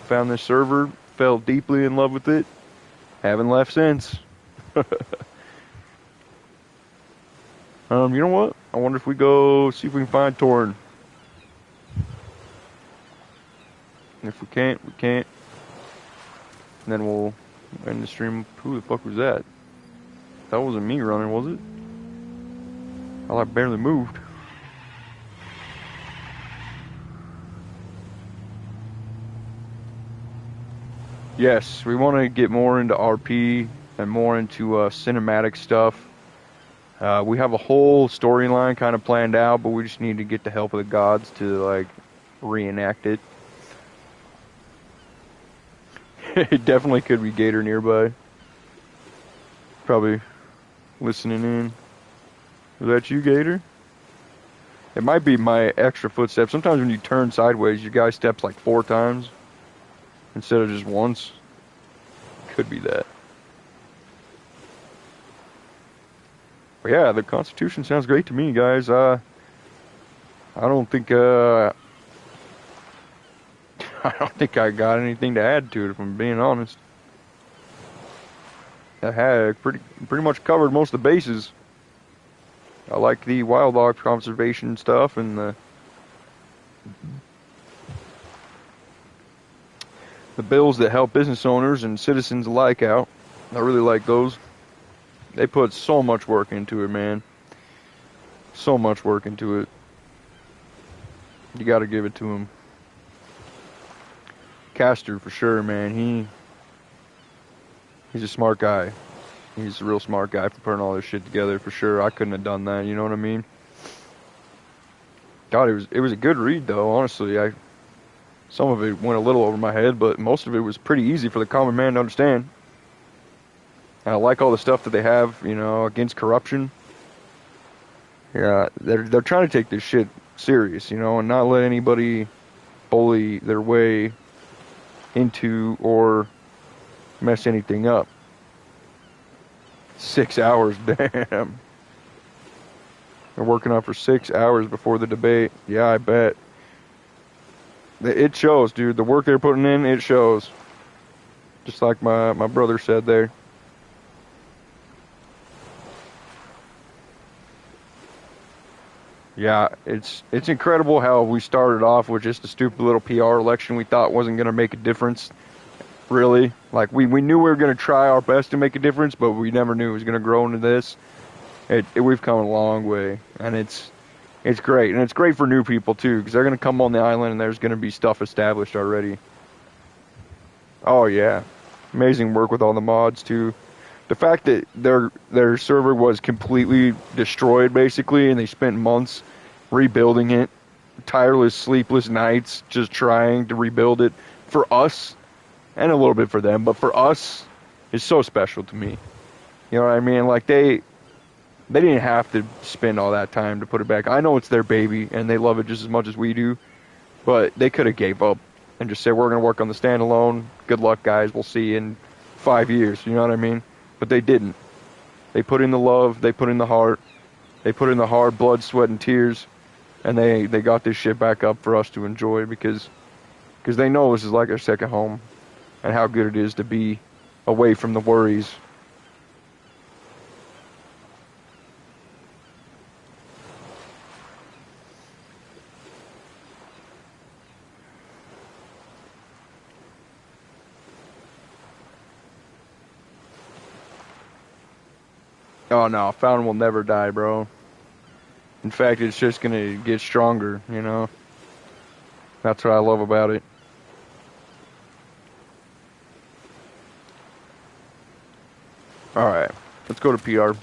Found this server, fell deeply in love with it. Haven't left since. You know what? I wonder if we go see if we can find Torn. If we can't, we can't. And then we'll end the stream. Who the fuck was that? That wasn't me running, was it? Well, I barely moved. Yes, we want to get more into RP and more into cinematic stuff. We have a whole storyline kind of planned out, but we just need to get the help of the gods to, like, reenact it. It definitely could be Gator nearby. Probably listening in. Is that you, Gator? It might be my extra footsteps. Sometimes when you turn sideways, your guy steps like 4 times instead of just once. Could be that. But yeah, the Constitution sounds great to me, guys. I don't think I don't think I got anything to add to it, if I'm being honest. I had pretty much covered most of the bases. I like the wildlife conservation stuff and the bills that help business owners and citizens alike out. I really like those. They put so much work into it, man. So much work into it. You gotta give it to him. Castor, for sure, man. He's a smart guy. He's a real smart guy for putting all this shit together, for sure. I couldn't have done that, you know what I mean? God, it was a good read, though, honestly. Some of it went a little over my head, but most of it was pretty easy for the common man to understand. And I like all the stuff that they have, you know, against corruption. Yeah, they're trying to take this shit serious, you know, and not let anybody bully their way into or mess anything up. 6 hours, damn. They're working on for 6 hours before the debate. Yeah, I bet. It shows, dude. The work they're putting in, it shows. Just like my brother said there. Yeah, it's incredible how we started off with just a stupid little PR election we thought wasn't going to make a difference, really. Like, we knew we were going to try our best to make a difference, but we never knew it was going to grow into this. We've come a long way, and it's great. And it's great for new people, too, because they're going to come on the island and there's going to be stuff established already. Oh, yeah. Amazing work with all the mods, too. The fact that their server was completely destroyed, basically, and they spent months rebuilding it, tireless, sleepless nights, just trying to rebuild it for us, and a little bit for them, but for us, is so special to me. You know what I mean? Like, they didn't have to spend all that time to put it back. I know it's their baby, and they love it just as much as we do, but they could have gave up and just said, we're going to work on the standalone. Good luck, guys. We'll see you in 5 years. You know what I mean? But they didn't. They put in the love. They put in the heart. They put in the hard blood, sweat, and tears. And they got this shit back up for us to enjoy because they know this is like their second home and how good it is to be away from the worries. Oh no, Fountain will never die, bro. In fact, it's just gonna get stronger, you know? That's what I love about it. Alright, let's go to PR.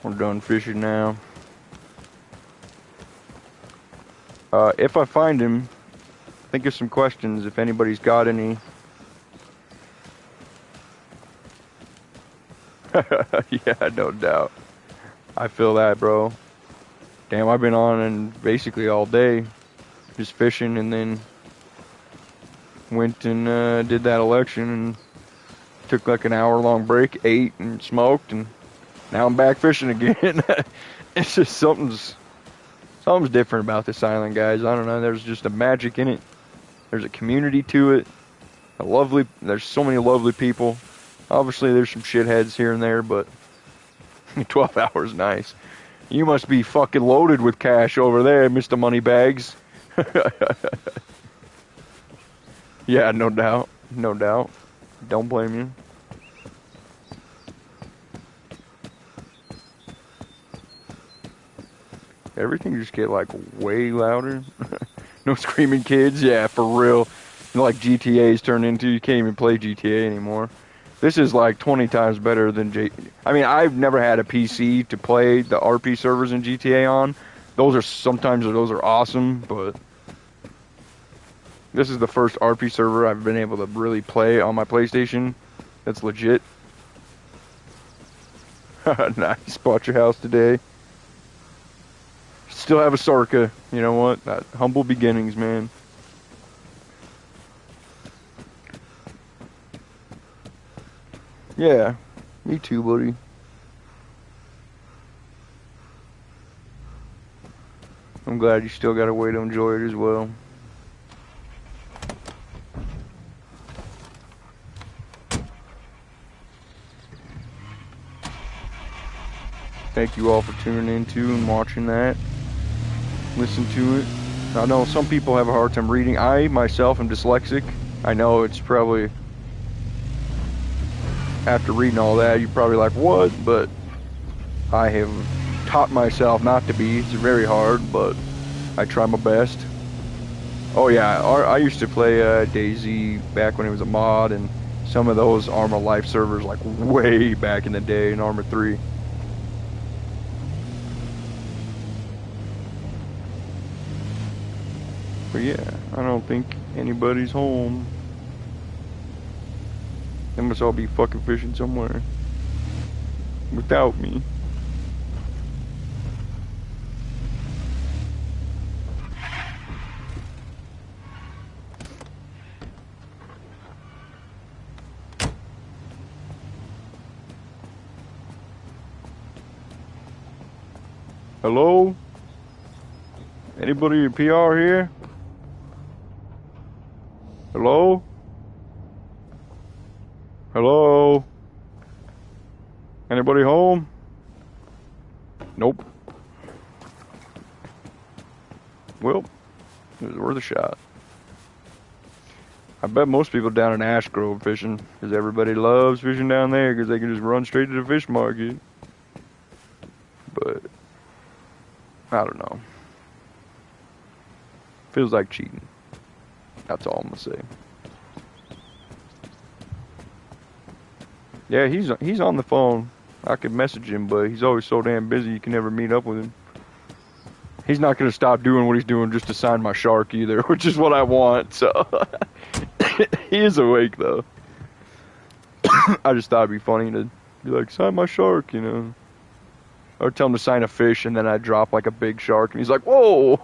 We're done fishing now. If I find him, think of some questions if anybody's got any. Yeah, no doubt. I feel that, bro. Damn, I've been on and basically all day just fishing, and then went and did that election and took like an hour-long break, ate and smoked, and now I'm back fishing again. It's just something's different about this island, guys. I don't know. There's just a magic in it. There's a community to it. There's so many lovely people. Obviously, there's some shitheads here and there, but 12 hours, nice. You must be fucking loaded with cash over there, Mr. Moneybags. Yeah, no doubt. No doubt. Don't blame you. Everything just get like way louder. No screaming kids. Yeah, for real. Like GTA's turned into, you can't even play GTA anymore. This is like 20 times better than I mean, I've never had a PC to play the RP servers in GTA on. Those are awesome, but this is the first RP server I've been able to really play on my PlayStation. That's legit. Nice. Bought your house today. Still have a Sorka. You know what? Humble beginnings, man. Yeah, me too, buddy. I'm glad you still got a way to enjoy it as well. Thank you all for tuning in to and watching that. Listen to it. I know some people have a hard time reading. I, myself, am dyslexic. I know it's probably, after reading all that, you're probably like, what? But I have taught myself not to be. It's very hard, but I try my best. Oh yeah, I used to play DayZ back when it was a mod, and some of those ARMA Life servers, like way back in the day in ARMA 3. But yeah, I don't think anybody's home. They must all be fucking fishing somewhere without me. Hello? Anybody in PR here? Hello? Hello? Anybody home? Nope. Well, it was worth a shot. I bet most people down in Ash Grove fishing, because everybody loves fishing down there, because they can just run straight to the fish market. But, I don't know. Feels like cheating. That's all I'm going to say. Yeah, he's on the phone. I could message him, but he's always so damn busy you can never meet up with him. He's not going to stop doing what he's doing just to sign my shark either, which is what I want, so... He is awake, though. I just thought it'd be funny to be like, sign my shark, you know. Or tell him to sign a fish, and then I drop like a big shark, and he's like, whoa!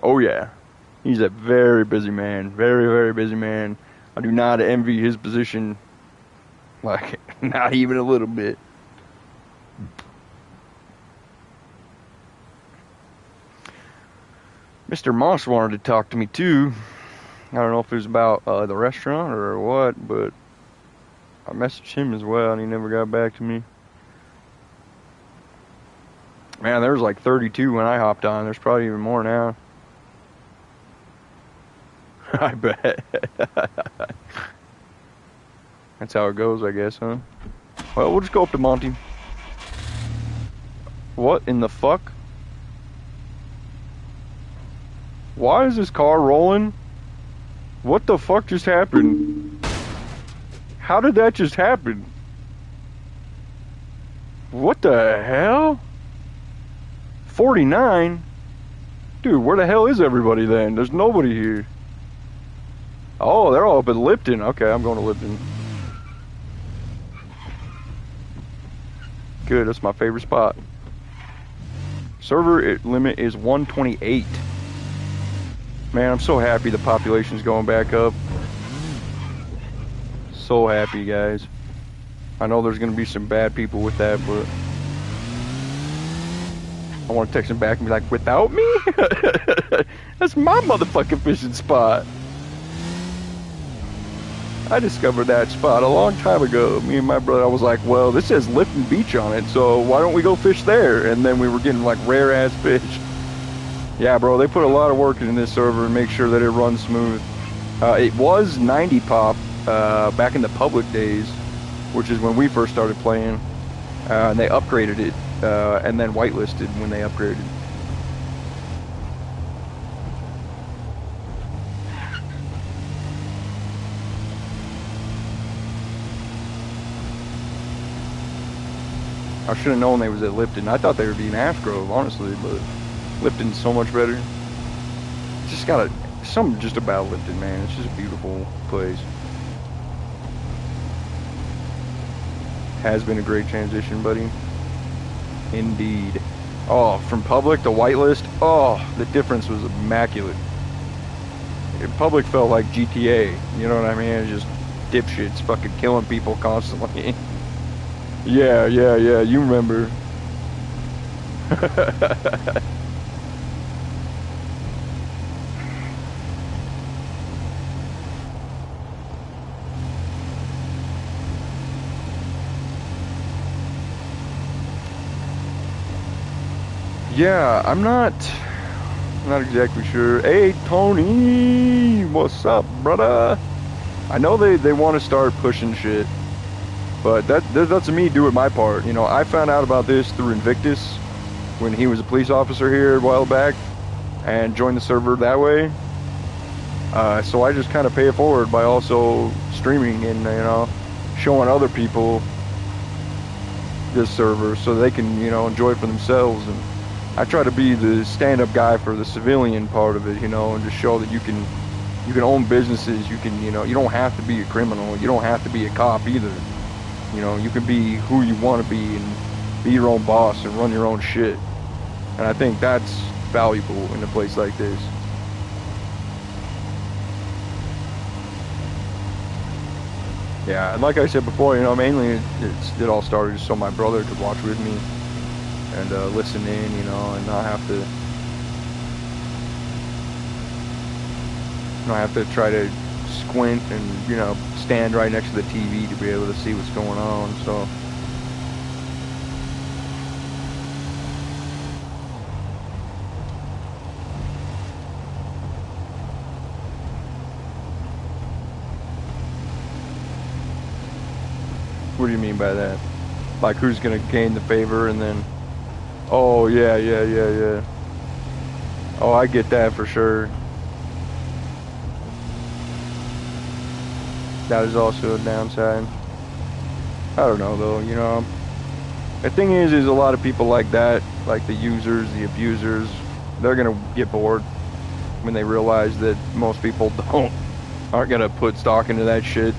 Oh, yeah. He's a very busy man. Very, very busy man. I do not envy his position. Like, not even a little bit. Mr. Moss wanted to talk to me, too. I don't know if it was about the restaurant or what, but I messaged him as well, and he never got back to me. Man, there was like 32 when I hopped on. There's probably even more now. I bet. That's how it goes, I guess, huh? Well, we'll just go up to Monty. What in the fuck? Why is this car rolling? What the fuck just happened? How did that just happen? What the hell? 49? Dude, where the hell is everybody then? There's nobody here. Oh, they're all up at Lipton. Okay, I'm going to Lipton. Good, that's my favorite spot. Server limit is 128. Man, I'm so happy the population's going back up. So happy, guys. I know there's going to be some bad people with that, but... I want to text him back and be like, without me? That's my motherfucking fishing spot. I discovered that spot a long time ago. Me and my brother, I was like, well, this says Lipton Beach on it, so why don't we go fish there? And then we were getting like rare ass fish. Yeah, bro, they put a lot of work in this server and make sure that it runs smooth. It was 90 pop back in the public days, which is when we first started playing. And they upgraded it, and then whitelisted when they upgraded. I should have known they was at Lipton. I thought they would be in Ash Grove, honestly, but Lipton's so much better. It's just got something just about Lipton, man. It's just a beautiful place. Has been a great transition, buddy. Indeed. Oh, from public to whitelist, oh, the difference was immaculate. Public felt like GTA, you know what I mean? It's just dipshits fucking killing people constantly. Yeah, you remember. Yeah, I'm not exactly sure. Hey, Tony, what's up, brother? I know they want to start pushing shit. But that's me doing my part. You know, I found out about this through Invictus when he was a police officer here a while back and joined the server that way. So I just kind of pay it forward by also streaming and, you know, showing other people this server so they can, you know, enjoy it for themselves. And I try to be the stand-up guy for the civilian part of it, you know, and just show that you can own businesses. You can, you know, you don't have to be a criminal. You don't have to be a cop either. You know, you can be who you want to be and be your own boss and run your own shit. And I think that's valuable in a place like this. Yeah, and like I said before, you know, mainly it all started just so my brother could watch with me and listen in, you know, and not have to try to squint and, you know, stand right next to the TV to be able to see what's going on. So what do you mean by that? Like who's gonna gain the favor and then, oh yeah, yeah, yeah, yeah. Oh, I get that for sure. That is also a downside. I don't know though, you know. The thing is a lot of people like that, like the users, the abusers, they're gonna get bored when they realize that most people aren't gonna put stock into that shit,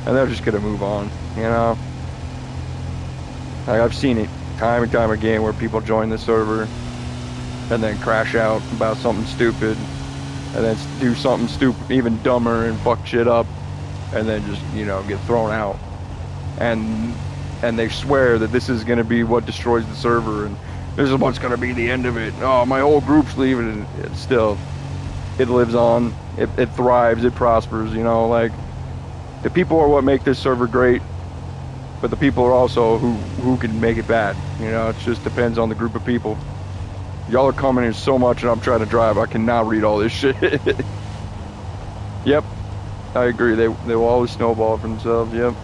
and they're just gonna move on, you know. Like I've seen it time and time again where people join the server and then crash out about something stupid, and then do something stupid, even dumber, and fuck shit up, and then just, you know, get thrown out. And they swear that this is going to be what destroys the server, and this is what's going to be the end of it. Oh, my whole group's leaving, and it's still, it lives on, it thrives, it prospers, you know. Like, the people are what make this server great, but the people are also who can make it bad, you know. It just depends on the group of people. Y'all are coming in so much, and I'm trying to drive, I cannot read all this shit. Yep, I agree, they will always snowball for themselves. Yep.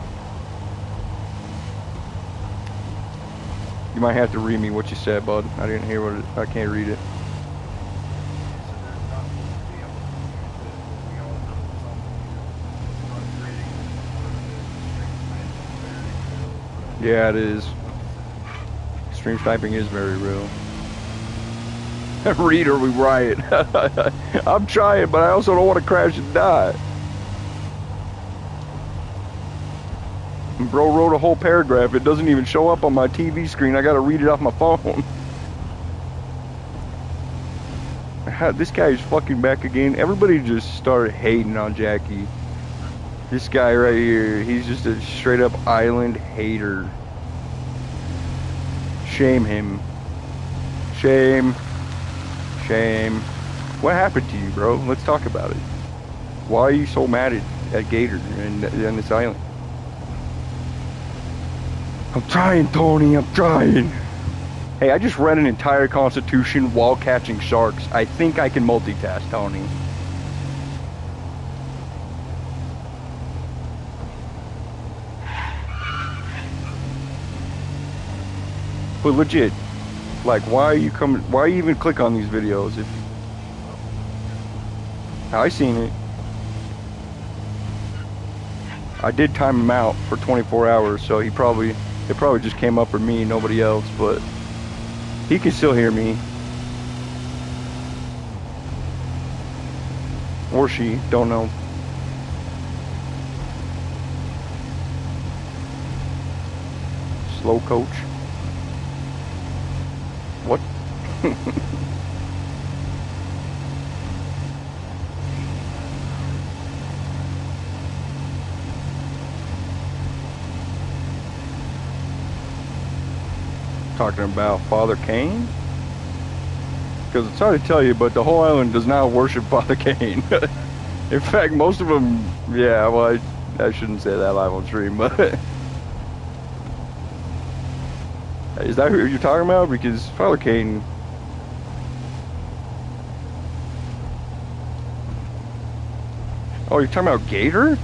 You might have to read me what you said, bud. I didn't hear what I can't read it. Yeah, it is. Stream sniping is very real. Read or we riot. I'm trying, but I also don't want to crash and die. Bro wrote a whole paragraph. It doesn't even show up on my TV screen. I gotta read it off my phone. This guy is fucking back again. Everybody just started hating on Jackie. This guy right here, he's just a straight up island hater. Shame him. Shame. Shame. What happened to you, bro? Let's talk about it. Why are you so mad at Gator and this island? I'm trying, Tony, I'm trying. Hey, I just read an entire constitution while catching sharks. I think I can multitask, Tony. But legit, like, why are you even click on these videos if I seen it? I did time him out for 24 hours, so it probably just came up for me, nobody else, but he can still hear me. Or she, don't know. Slow coach. What? Talking about Father Cain? Because it's hard to tell you, but the whole island does not worship Father Cain. In fact, most of them, yeah, well, I shouldn't say that live on stream, but is that who you're talking about? Because Father Cain, oh, you're talking about Gator?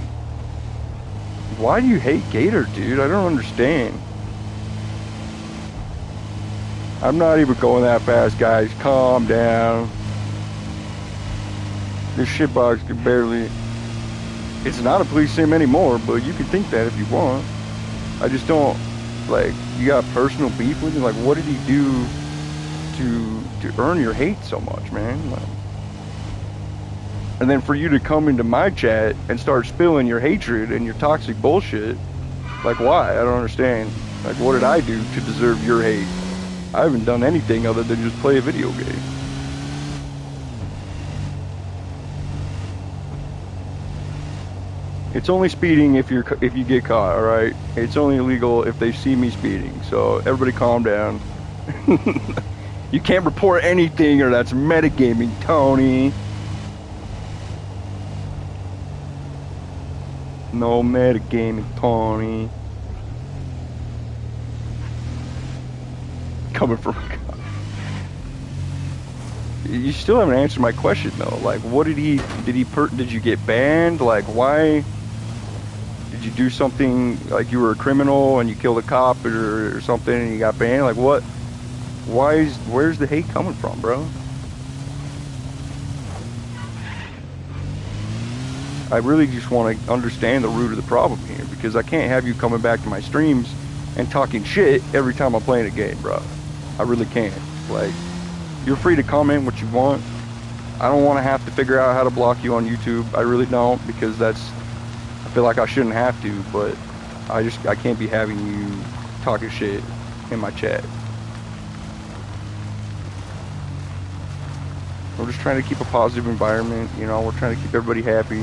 Why do you hate Gator, dude? I don't understand. I'm not even going that fast, guys. Calm down. This shitbox can barely... It's not a police sim anymore, but you can think that if you want. I just don't... Like, you got personal beef with him? Like, what did he do to earn your hate so much, man? Like, and then for you to come into my chat and start spilling your hatred and your toxic bullshit, like, why? I don't understand. Like, what did I do to deserve your hate? I haven't done anything other than just play a video game. It's only speeding if you get caught, all right? It's only illegal if they see me speeding. So everybody calm down. You can't report anything or that's metagaming, Tony. No metagaming, Tony. Coming from You still haven't answered my question though. Like, what did you get banned? Like, why did you do something, like you were a criminal and you killed a cop or something and you got banned? Like, what? Where's the hate coming from, bro? I really just want to understand the root of the problem here, because I can't have you coming back to my streams and talking shit every time I'm playing a game, bro. I really can't. Like, you're free to comment what you want. I don't want to have to figure out how to block you on YouTube. I really don't, because I feel like I shouldn't have to, but I can't be having you talking shit in my chat. We're just trying to keep a positive environment, you know, we're trying to keep everybody happy.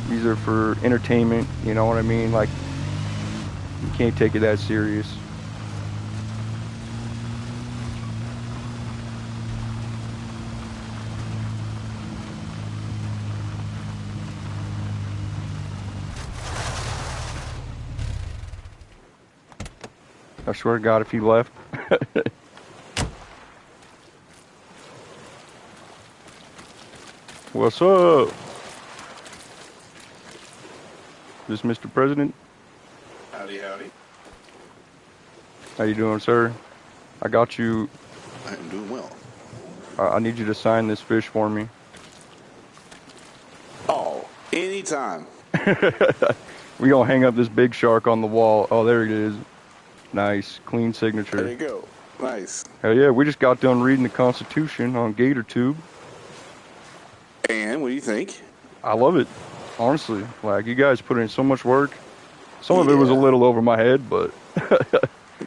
These are for entertainment, you know what I mean? Like, you can't take it that serious. I swear to God, if he left. What's up? This Mr. President? Howdy, howdy. How you doing, sir? I got you. I'm doing well. I need you to sign this fish for me. Oh, anytime. We gonna hang up this big shark on the wall. Oh, there it is. Nice, clean signature. There you go. Nice. Hell yeah, we just got done reading the Constitution on GatorTube. And what do you think? I love it, honestly. Like, you guys put in so much work. Some of it was a little over my head, but...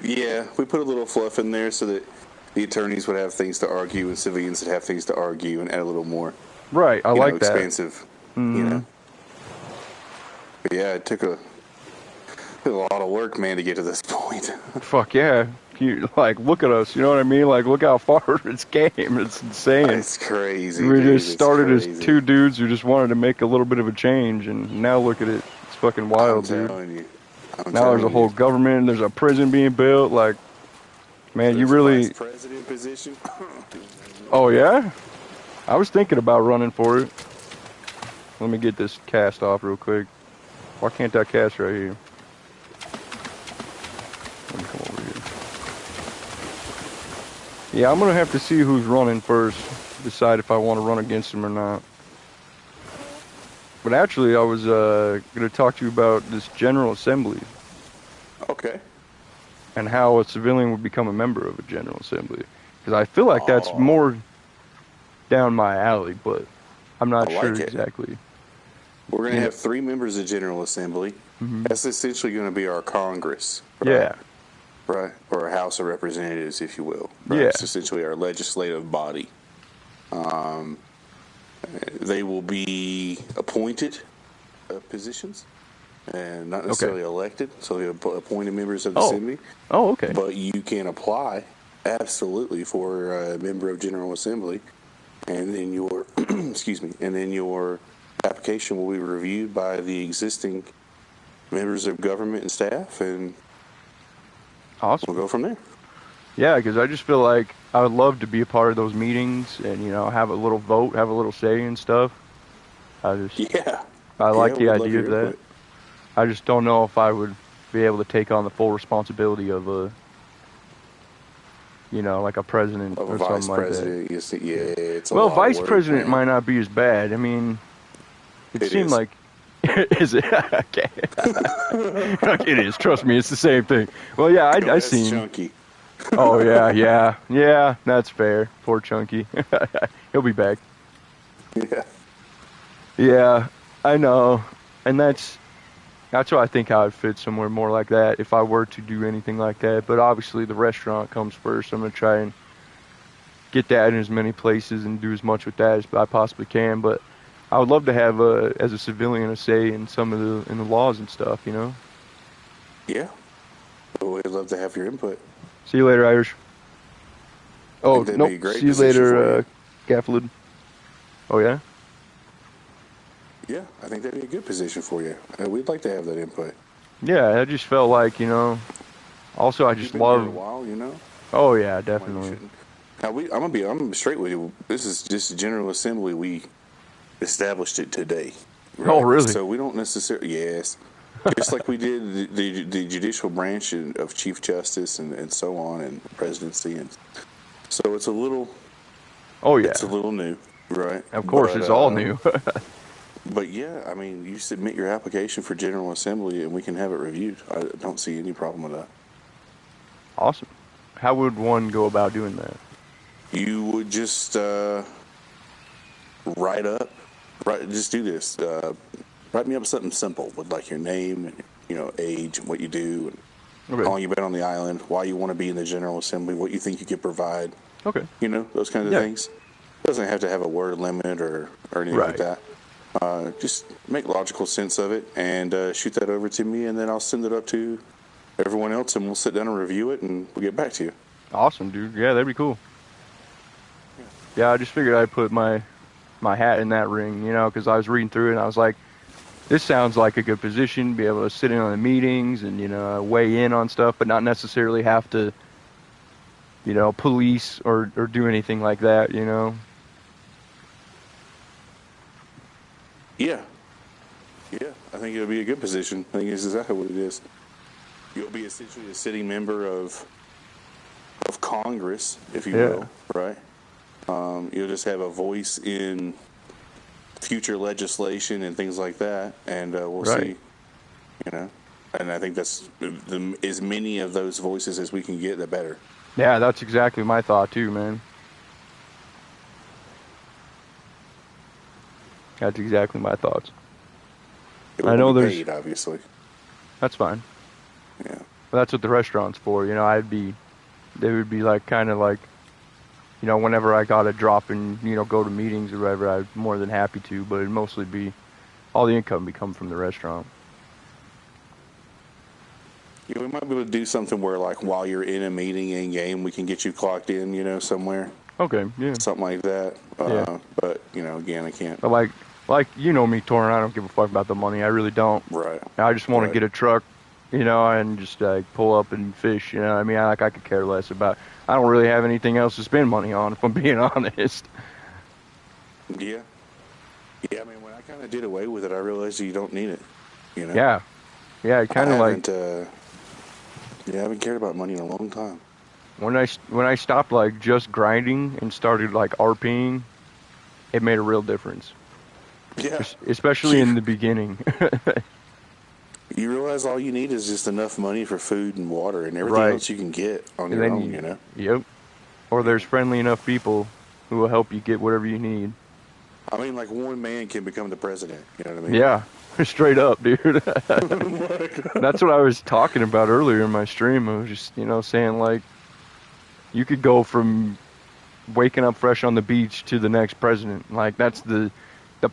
Yeah, we put a little fluff in there so that the attorneys would have things to argue and civilians would have things to argue and add a little more. Right, I like that. Expansive, mm-hmm. You know. But yeah, it took a lot of work, man, to get to this point. Fuck yeah. Like, look at us, you know what I mean? Like, look how far it's came. It's insane. It's crazy. We just started as two dudes who just wanted to make a little bit of a change, and now look at it. It's fucking wild, dude. Now there's a whole government, there's a prison being built. Like, man, you really... Vice president position? Oh, yeah? I was thinking about running for it. Let me get this cast off real quick. Why can't I cast right here? Let me come over here. Yeah, I'm gonna have to see who's running first, decide if I want to run against him or not. But actually, I was gonna talk to you about this General Assembly. Okay. And how a civilian would become a member of a General Assembly. Because I feel like that's more down my alley, but I'm not sure exactly. We're going to have 3 members of General Assembly. Mm-hmm. That's essentially going to be our Congress. Right? Yeah. Right. Or a House of Representatives, if you will. Right? Yeah. It's essentially our legislative body. They will be appointed positions and not necessarily elected. So they're appointed members of the Assembly. Oh, okay. But you can apply absolutely for a member of General Assembly. And then your, excuse me, and then your application will be reviewed by the existing members of government and staff, and awesome. We'll go from there. Yeah, because I just feel like I would love to be a part of those meetings and, you know, have a little vote, have a little say and stuff. I like the idea of that. I just don't know if I would be able to take on the full responsibility of a, you know, like a president or something like that. Well, vice president might not be as bad. I mean, it seemed like... Is it? Okay. It is. Trust me, it's the same thing. Well, yeah, I seen... Chunky. Oh, yeah, that's fair. Poor Chunky. He'll be back. Yeah. Yeah, I know. And that's why I think I would fit somewhere more like that if I were to do anything like that. But obviously the restaurant comes first. I'm going to try and get that in as many places and do as much with that as I possibly can. But I would love to have, as a civilian, a say in some of the laws and stuff, you know? Yeah. We'd love to have your input. See you later, Irish. I Oh, think that'd be nope. a great See you position for later, you. Gafflid. Oh, yeah? Yeah, I think that'd be a good position for you. We'd like to have that input. Yeah, I just felt like, also I You've just been here a love, while, oh, yeah, Why you definitely. shouldn't. Now I'm straight with you. This is just a General Assembly. We established it today, Oh, right? really? So we don't necessarily, yes, just like we did the judicial branch of Chief Justice and so on, and presidency, and so Oh, it's a yeah. little new, right? Of course, it's all new. But yeah, I mean, you submit your application for General Assembly, and we can have it reviewed. I don't see any problem with that. Awesome. How would one go about doing that? You would just write up, just do this. Write me up something simple with like your name and age and what you do and how Okay. long you've been on the island, why you want to be in the General Assembly, what you think you could provide. Okay. Those kinds of Yeah. things. Doesn't have to have a word limit or anything like Right. that. Just make logical sense of it and shoot that over to me, and then I'll send it up to everyone else, and we'll sit down and review it, and we'll get back to you. Awesome, dude. Yeah, that'd be cool. Yeah, I just figured I'd put my hat in that ring, because I was reading through it and I was like, this sounds like a good position, be able to sit in on the meetings and, weigh in on stuff, but not necessarily have to, police or do anything like that. Yeah, yeah, I think it'll be a good position. I think it's exactly what it is. You'll be essentially a sitting member of Congress, if you Yeah. will, right? You'll just have a voice in future legislation and things like that, and we'll Right. see. And I think that's as many of those voices as we can get, the better. Yeah, that's exactly my thought too, man. That's exactly my thoughts. It I won't know be there's, paid, obviously. that's fine. Yeah. But that's what the restaurant's for, they would be like, kind of like, whenever I got to drop and, go to meetings or whatever, I'm more than happy to, but it'd mostly be, all the income would come from the restaurant. Yeah, we might be able to do something where, like, while you're in a meeting in game, we can get you clocked in, somewhere, Okay, yeah, something like that. yeah. But again, I can't. But like me, Torrin, I don't give a fuck about the money. I really don't. Right. I just want to Right. get a truck, and just like pull up and fish. I mean, I could care less about. I don't really have anything else to spend money on, if I'm being honest. Yeah. Yeah. I mean, when I kind of did away with it, I realized you don't need it. Yeah, yeah. I Kind of like haven't. Yeah, I haven't cared about money in a long time. when I stopped like just grinding and started like RPing, it made a real difference. Yeah. Especially in the beginning. You realize all you need is just enough money for food and water, and everything Right. else you can get on And your then own. Yep. Or there's friendly enough people who will help you get whatever you need. I mean, like, one man can become the president. You know what I mean? Yeah, straight up, dude. That's what I was talking about earlier in my stream. I was just, saying like you could go from waking up fresh on the beach to the next president. Like that's the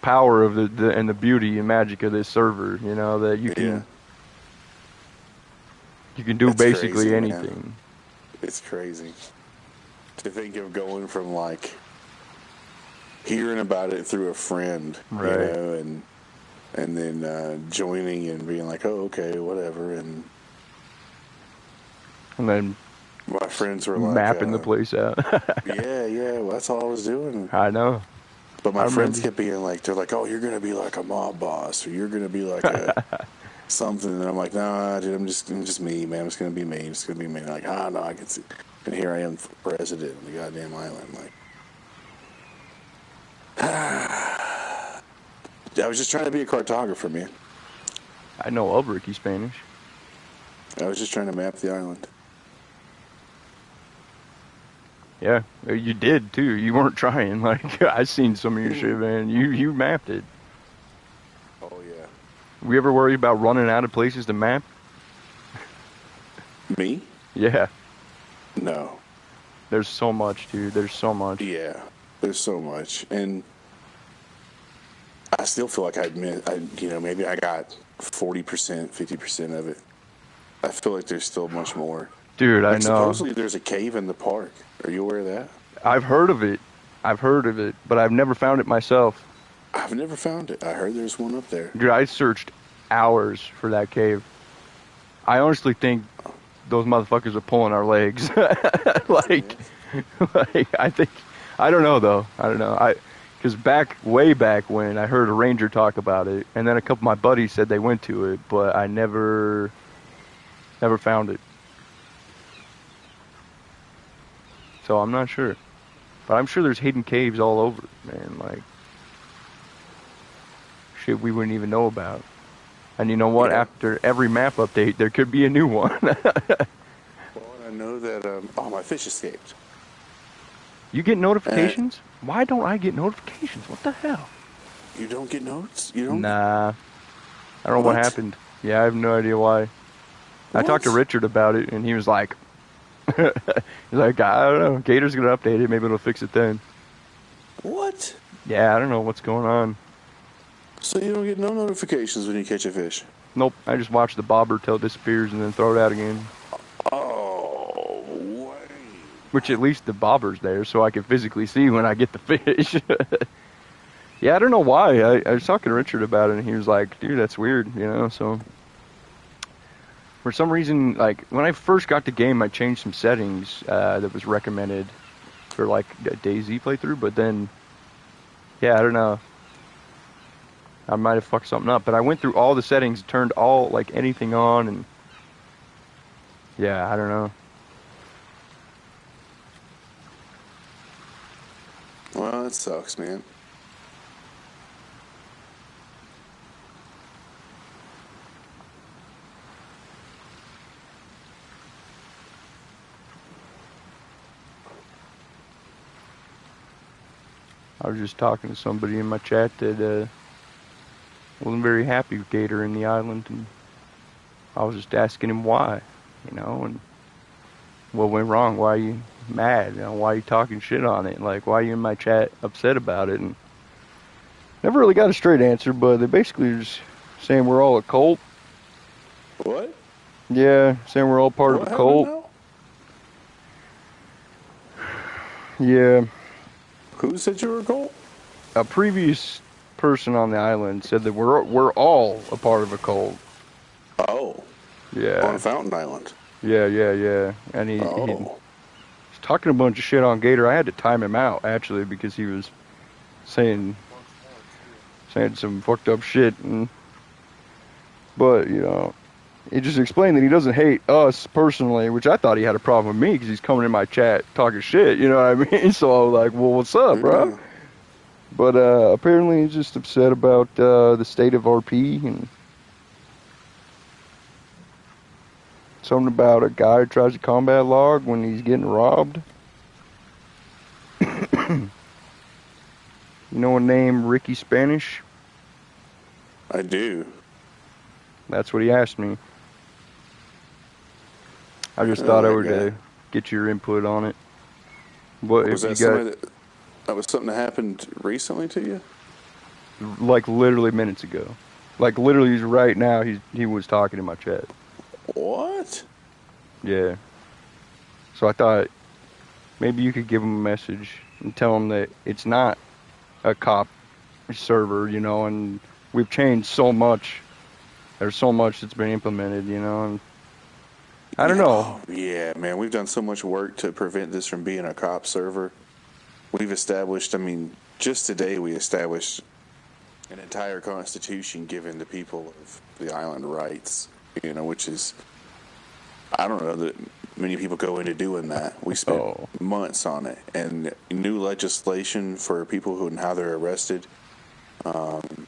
power of the and the beauty and magic of this server, that Yeah. you can do It's basically crazy, man. anything. It's crazy to think of going from, like, hearing about it through a friend, Right. and then joining and being like, oh, okay, whatever. And And then my friends were like, mapping the place out. yeah, well, that's all I was doing. I know. But I my friends remember. kept being like, they're like, oh, you're going to be like a mob boss, or you're going to be like a something. And I'm like, nah, dude, I'm just me, man. It's going to be me. It's going to be me. Like, no, I can see. And here I am, president of the goddamn island. Like, I was just trying to be a cartographer, man. I know of Ricky Spanish. I was just trying to map the island. Yeah, you did too. You weren't trying. Like I seen some of your shit, man. You mapped it. Oh, yeah. We ever worry about running out of places to map? Me? Yeah. No. There's so much, dude. There's so much. Yeah. There's so much. And I still feel like maybe I got 40%, 50% of it. I feel like there's still much more. Dude, I Like, know. supposedly there's a cave in the park. Are you aware of that? I've heard of it. But I've never found it myself. I've never found it. I heard there's one up there. Dude, I searched hours for that cave. I honestly think those motherfuckers are pulling our legs. like, I don't know though. I don't know. Because way back when, I heard a ranger talk about it, and then a couple of my buddies said they went to it, but I never found it. So I'm not sure. But I'm sure there's hidden caves all over, man. Like, shit we wouldn't even know about. And you know what? Yeah. After every map update, there could be a new one. Well, I know that, my fish escaped. You get notifications? Why don't I get notifications? What the hell? You don't get notes? You don't? Nah. I don't know what happened. Yeah, I have no idea why. I talked to Richard about it, and he was like, I don't know. Gator's going to update it. Maybe it'll fix it then. What? Yeah, I don't know what's going on. So you don't get no notifications when you catch a fish? Nope. I just watch the bobber till it disappears and then throw it out again. Oh, wait. Which at least the bobber's there, so I can physically see when I get the fish. Yeah, I don't know why. I was talking to Richard about it, and he was like, dude, that's weird, so... For some reason, like, when I first got the game, I changed some settings that was recommended for, like, a DayZ playthrough, but then, yeah, I don't know. I might have fucked something up, but I went through all the settings, turned anything on, and, yeah, I don't know. Well, that sucks, man. I was just talking to somebody in my chat that wasn't very happy with Gator in the island, and I was just asking him why, and what went wrong, why are you mad, why are you talking shit on it, like, why are you in my chat upset about it, and never really got a straight answer, but they basically just saying we're all a cult. What? Yeah, saying we're all part of a cult. Yeah. Who said you were a cult? A previous person on the island said that we're all a part of a cult. Oh. Yeah. On Fountain Island. Yeah. And he's talking a bunch of shit on Gator. I had to time him out, actually, because he was saying some fucked up shit. But, he just explained that he doesn't hate us personally, which I thought he had a problem with me because he's coming in my chat talking shit, you know what I mean? So I was like, well, what's up, bro? But apparently he's just upset about the state of RP and something about a guy who tries to combat log when he's getting robbed. You know a name, Ricky Spanish? I do. That's what he asked me. I just thought I would get your input on it. What was if that that was something that happened recently to you? Like literally minutes ago. Like literally right now he was talking in my chat. What? Yeah. So I thought maybe you could give him a message and tell him that it's not a cop server, and we've changed so much. There's so much that's been implemented, and I don't know. Yeah, man, we've done so much work to prevent this from being a cop server. We've established, just today we established an entire constitution giving the people of the island rights, which is, I don't know that many people go into doing that. We spent months on it, and new legislation for people and how they're arrested, and,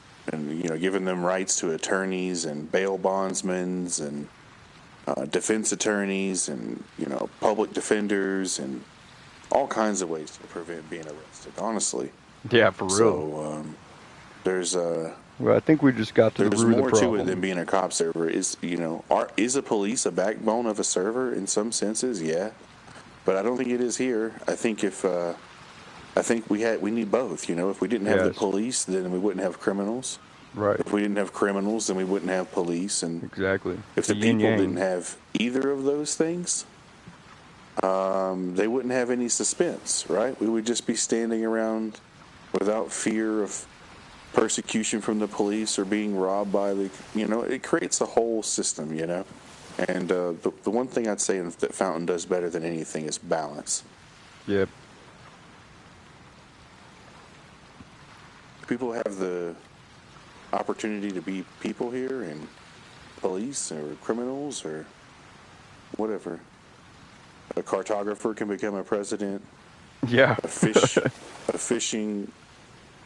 giving them rights to attorneys and bail bondsmen and defense attorneys and, public defenders and all kinds of ways to prevent being arrested, honestly. Yeah, for real. So, there's well, I think we just got to the root of the problem. There's more to it than being a cop server. Is a police a backbone of a server in some senses? Yeah, but I don't think it is here. I think if I think we need both. You know, if we didn't have the Yes. police, then we wouldn't have criminals. Right. If we didn't have criminals, then we wouldn't have police. And Exactly. if the yin people yang. didn't have either of those things, they wouldn't have any suspense, right? We would just be standing around without fear of persecution from the police or being robbed by the, you know, it creates a whole system, you know. And the one thing I'd say that Fountain does better than anything is balance. Yep. People have the opportunity to be people here, and police or criminals or whatever. A cartographer can become a president. Yeah. A fishing,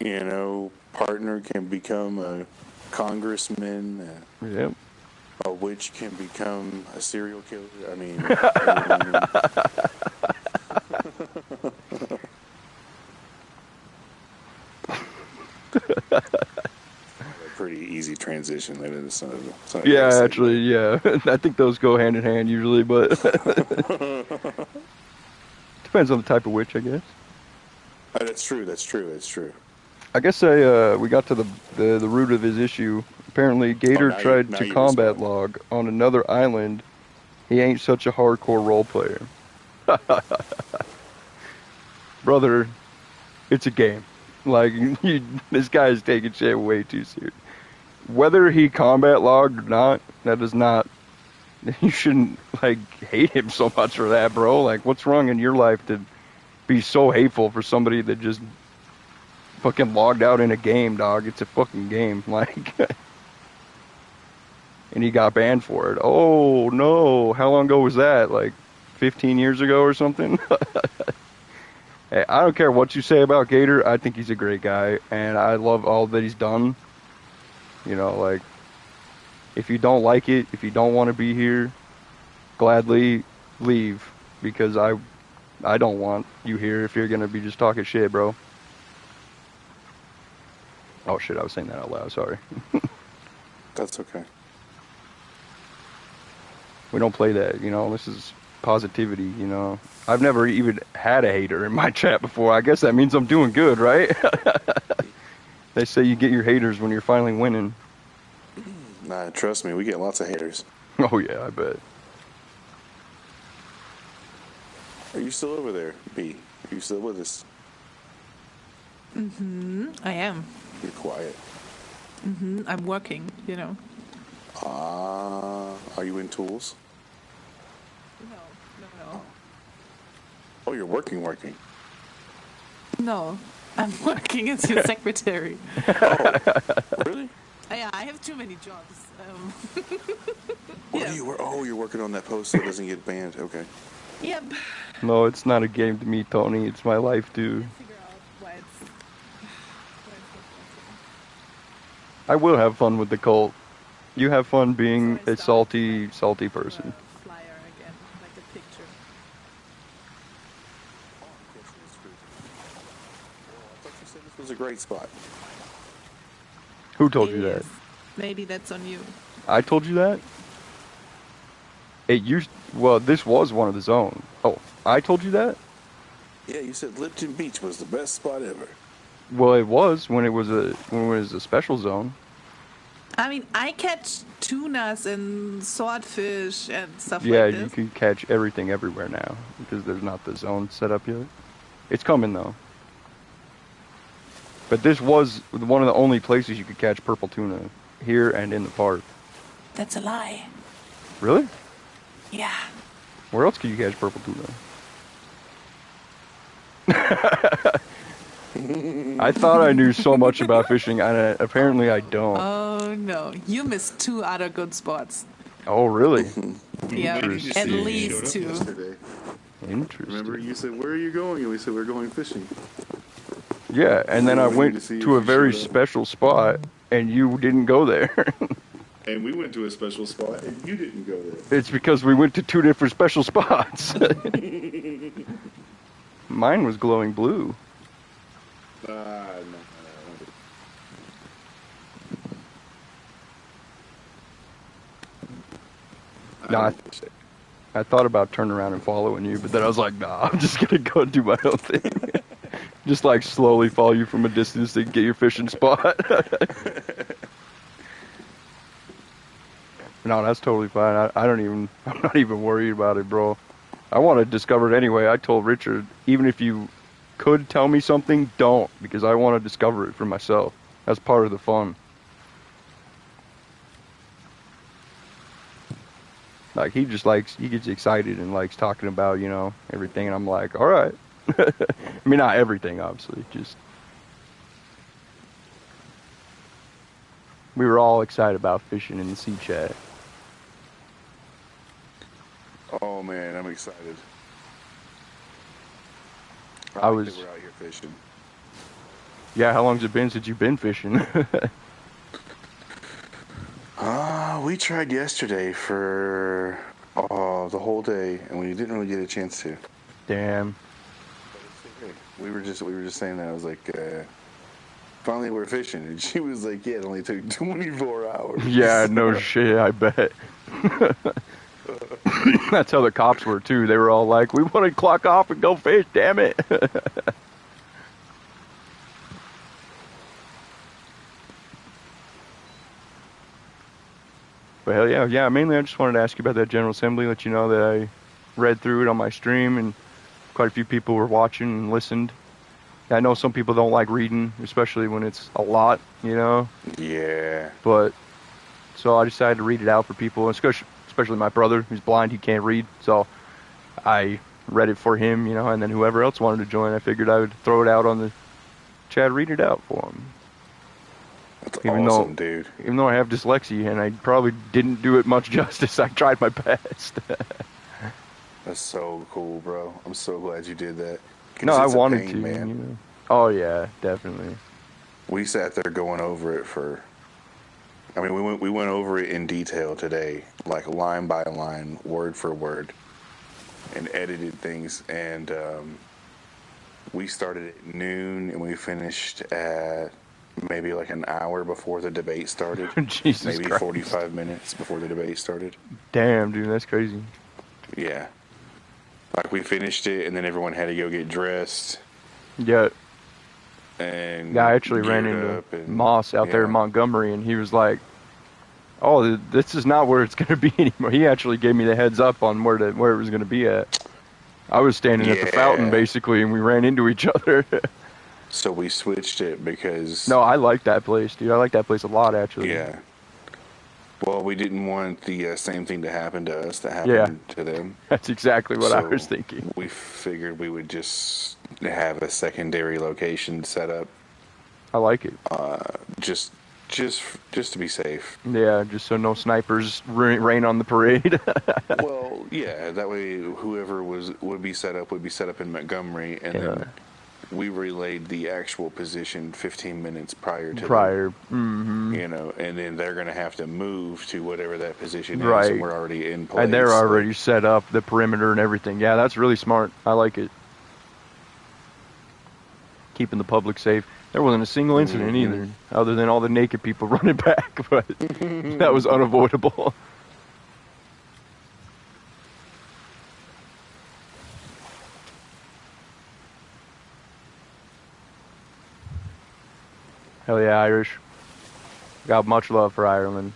you know, partner can become a congressman. Yep. A witch can become a serial killer. I mean, a pretty easy transition. That is Yeah, actually, yeah. I think those go hand in hand usually, but depends on the type of witch, I guess. That's true. That's true. That's true. I guess we got to the root of his issue. Apparently, Gator tried to combat log on another island. He ain't such a hardcore role player. Brother, it's a game. Like, this guy is taking shit way too serious. Whether he combat logged or not, that does not... You shouldn't, like, hate him so much for that, bro. Like, what's wrong in your life to be so hateful for somebody that just fucking logged out in a game, dog? It's a fucking game. Like... And he got banned for it. Oh, no. How long ago was that? Like 15 years ago or something? Hey, I don't care what you say about Gator. I think he's a great guy. And I love all that he's done. You know, like, if you don't like it, if you don't want to be here, gladly leave. Because I don't want you here if you're going to be just talking shit, bro. Oh, shit. I was saying that out loud. Sorry. That's okay. We don't play that, you know. This is positivity, you know. I've never even had a hater in my chat before. I guess that means I'm doing good, right? They say you get your haters when you're finally winning. Nah, trust me, we get lots of haters. Oh, yeah, I bet. Are you still over there, B? Are you still with us? Mm-hmm, I am. You're quiet. Mm-hmm, I'm working, you know. Are you in tools? No. Oh, you're working. No, I'm working as your secretary. Oh, really? Yeah, I have too many jobs. What do you work? Oh, you're working on that post so it doesn't get banned. Okay. Yep. No, it's not a game to me, Tony. It's my life, dude. Figure out why it's I will have fun with the cult. You have fun being a salty person. flyer again, like a picture. I thought you said this was a great spot. Who told you that? Maybe that's on you. I told you that? Well, this was one of the zones. Oh, I told you that? Yeah, you said Lipton Beach was the best spot ever. Well, it was when it was a special zone. I mean, I catch tunas and swordfish and stuff like Yeah, this. you can catch everything everywhere now because there's not the zone set up yet. It's coming though. But this was one of the only places you could catch purple tuna, here and in the park. That's a lie. Really? Yeah. Where else could you catch purple tuna? I thought I knew so much about fishing, and apparently I don't. Oh no, you missed 2 other good spots. Oh, really? Yeah, Interesting. at least 2. Interesting. Remember, you said, "Where are you going?" And we said, "We're going fishing." Yeah, and then I We went need to see if to a you very showed up. special spot, and you didn't go there. And we went to a special spot, and you didn't go there. It's because we went to 2 different special spots. Mine was glowing blue. No. No, I thought about turning around and following you, but then I was like, nah, I'm just gonna go and do my own thing. Just like slowly follow you from a distance to get your fishing spot. No, that's totally fine. I'm not even worried about it, bro. I want to discover it anyway. I told Richard, even if you could tell me something, don't, because I want to discover it for myself. That's part of the fun. Like, he gets excited and likes talking about, everything, and I'm like, all right. I mean, not everything, obviously, just... We were all excited about fishing in the sea chat. Oh man, I'm excited. We're out here fishing. Yeah, how long's it been since you've been fishing? We tried yesterday for the whole day, and we didn't really get a chance to. Damn. But it's okay. We were just saying that. I was like, finally we're fishing, and she was like, yeah, it only took 24 hours. Yeah, no shit, I bet. That's how the cops were too. They were all like, we want to clock off and go fish, damn it. But hell yeah, mainly I just wanted to ask you about that General Assembly, let you know that I read through it on my stream, and quite a few people were watching and listened. I know some people don't like reading, especially when it's a lot, Yeah. But, so I decided to read it out for people, especially my brother, who's blind, he can't read, so I read it for him, and then whoever else wanted to join, I figured I would throw it out on the chat, read it out for him. That's awesome, dude. Even though I have dyslexia, and I probably didn't do it much justice, I tried my best. That's so cool, bro. I'm so glad you did that. No, I wanted to, man. Oh yeah, definitely. We sat there going over it we went over it in detail today, like line by line, word for word, and edited things. And we started at noon, and we finished at maybe like an hour before the debate started. Jesus maybe Christ. 45 minutes before the debate started. Damn, dude, that's crazy. Yeah. Like, we finished it, and then everyone had to go get dressed. Yeah. And yeah, I actually ran into Moss out there in Montgomery, and he was like, oh, this is not where it's going to be anymore. He actually gave me the heads up on where it was going to be at. I was standing at the fountain, basically, and we ran into each other. So we switched it because... No, I like that place, dude. I like that place a lot, actually. Yeah. Well, we didn't want the same thing to happen to us that happened to them. That's exactly what I was thinking. We figured we would just have a secondary location set up. I like it. Just to be safe. Yeah, just so no snipers rain on the parade. Well, yeah, that way whoever would be set up in Montgomery, and then we relayed the actual position 15 minutes prior to them, mm-hmm. And then they're going to have to move to whatever that position is, right. and we're already in place. And they're already set up, the perimeter and everything. Yeah, that's really smart. I like it. Keeping the public safe. There wasn't a single incident either, other than all the naked people running back, but that was unavoidable. Hell yeah, Irish. Got much love for Ireland.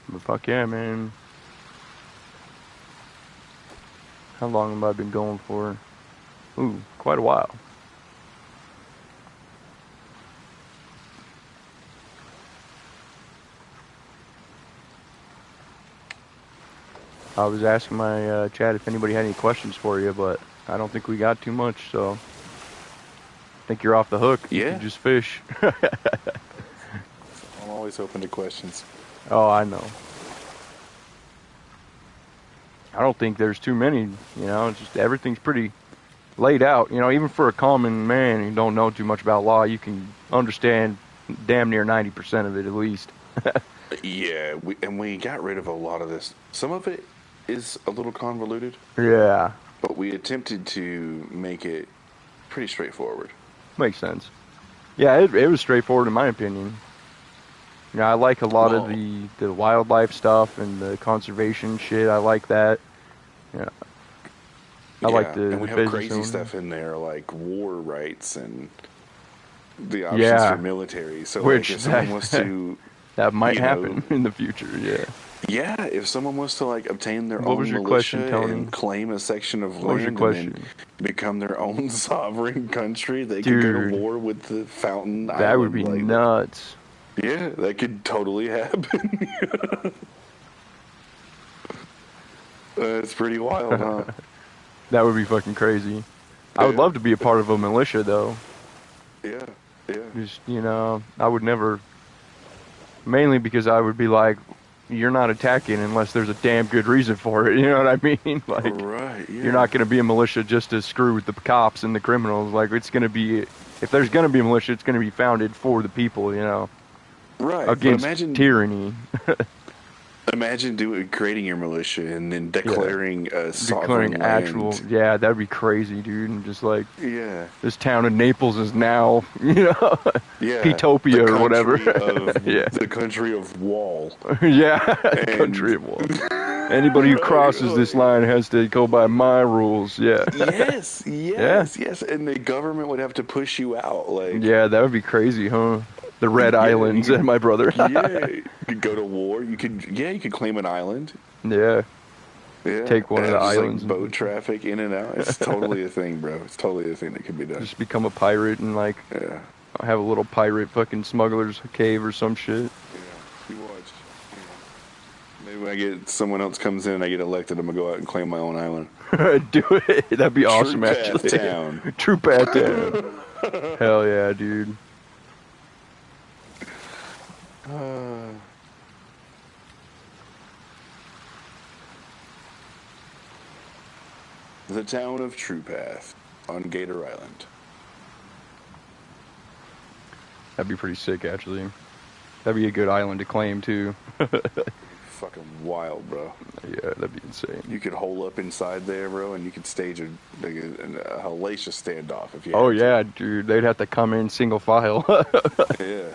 But fuck yeah, man. How long have I been going for? Ooh, quite a while. I was asking my chat if anybody had any questions for you, but I don't think we got too much, so I think you're off the hook. Yeah. You can just fish. I'm always open to questions. Oh, I know. I don't think there's too many, it's just everything's pretty laid out. Even for a common man who don't know too much about law, you can understand damn near 90% of it at least. Yeah, we got rid of a lot of this. Some of it is a little convoluted. Yeah. But we attempted to make it pretty straightforward. Makes sense. Yeah, it was straightforward in my opinion. I like a lot of the wildlife stuff and the conservation shit. I like that. Yeah. I like the and we have business crazy owner. stuff in there like war rights and the options for military. So which like if someone wants to, that might you happen know, in the future. Yeah. yeah, if someone wants to like obtain their What was own your militia question, Tony? and claim a section of What was your land and then question? become their own sovereign country, they could go Dude, to war with the Fountain Island. that would be like, nuts. Yeah, that could totally happen. That's pretty wild, huh? That would be fucking crazy. I would love to be a part of a militia, though. Yeah, yeah. Just, you know, I would never. Mainly because I would be like, you're not attacking unless there's a damn good reason for it. You know what I mean? Like, Right, yeah. you're not going to be a militia just to screw with the cops and the criminals. Like, it's going to be. If there's going to be a militia, it's going to be founded for the people, you know? Right. Against tyranny. Imagine creating your militia and then declaring a sovereign Declaring land. actual, yeah, that'd be crazy, dude. And just like, yeah, this town of Naples is now, you know, yeah, Petopia or whatever. Yeah, the country of wall. Yeah, country of wall. Anybody who crosses this line has to go by my rules. Yeah. Yes, yes. And the government would have to push you out. Like, yeah, that would be crazy, huh? The Red Islands, my brother. Yeah, you could go to war. You could claim an island. Yeah. Yeah. Take one of the islands. Like boat traffic in and out. It's totally a thing, bro. It's totally a thing that can be done. Just become a pirate and like have a little pirate fucking smuggler's cave or some shit. Yeah, you watch. Yeah. Maybe when I get someone else comes in and I get elected, I'm gonna go out and claim my own island. Do it. That'd be awesome, actually. Town. True Path Town. Hell yeah, dude. The town of True Path on Gator Island. That'd be pretty sick, actually. That'd be a good island to claim, too. Fucking wild, bro. Yeah, that'd be insane. You could hole up inside there, bro, and you could stage a hellacious standoff if you Oh, had yeah, dude. They'd have to come in single file. Yeah.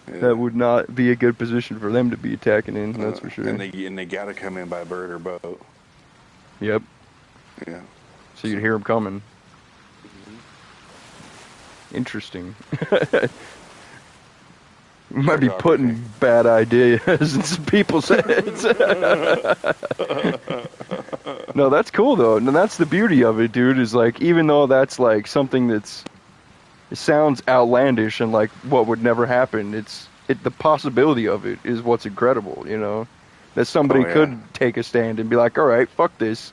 That would not be a good position for them to be attacking in, that's for sure. And they gotta come in by bird or boat. Yep. Yeah. So you'd hear them coming. Interesting. We might be putting bad ideas in some people's heads. No, that's cool though. And that's the beauty of it, dude, is like, even though that's like something it sounds outlandish and like what would never happen, the possibility of it is what's incredible, you know? That somebody could take a stand and be like, all right, fuck this.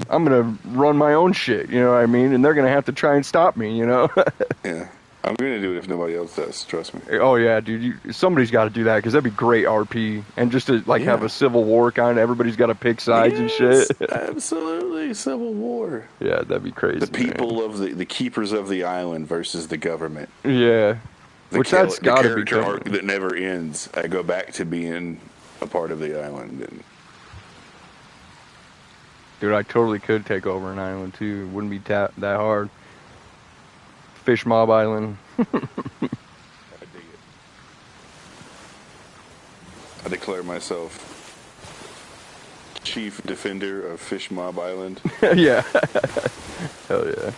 I'm going to run my own shit, you know what I mean? And they're going to have to try and stop me, you know? Yeah. I'm going to do it if nobody else does, trust me. Oh, yeah, dude. Somebody's got to do that, because that'd be great RP. And just to, like, have a civil war kind of, everybody's got to pick sides and shit. Absolutely, civil war. Yeah, that'd be crazy. The people of the keepers of the island versus the government. Yeah. Which that's got to be character arc that never ends. I go back to being a part of the island. And dude, I totally could take over an island, too. It wouldn't be that hard. Fish Mob Island. I dig it. I declare myself chief defender of Fish Mob Island. Yeah. Hell yeah.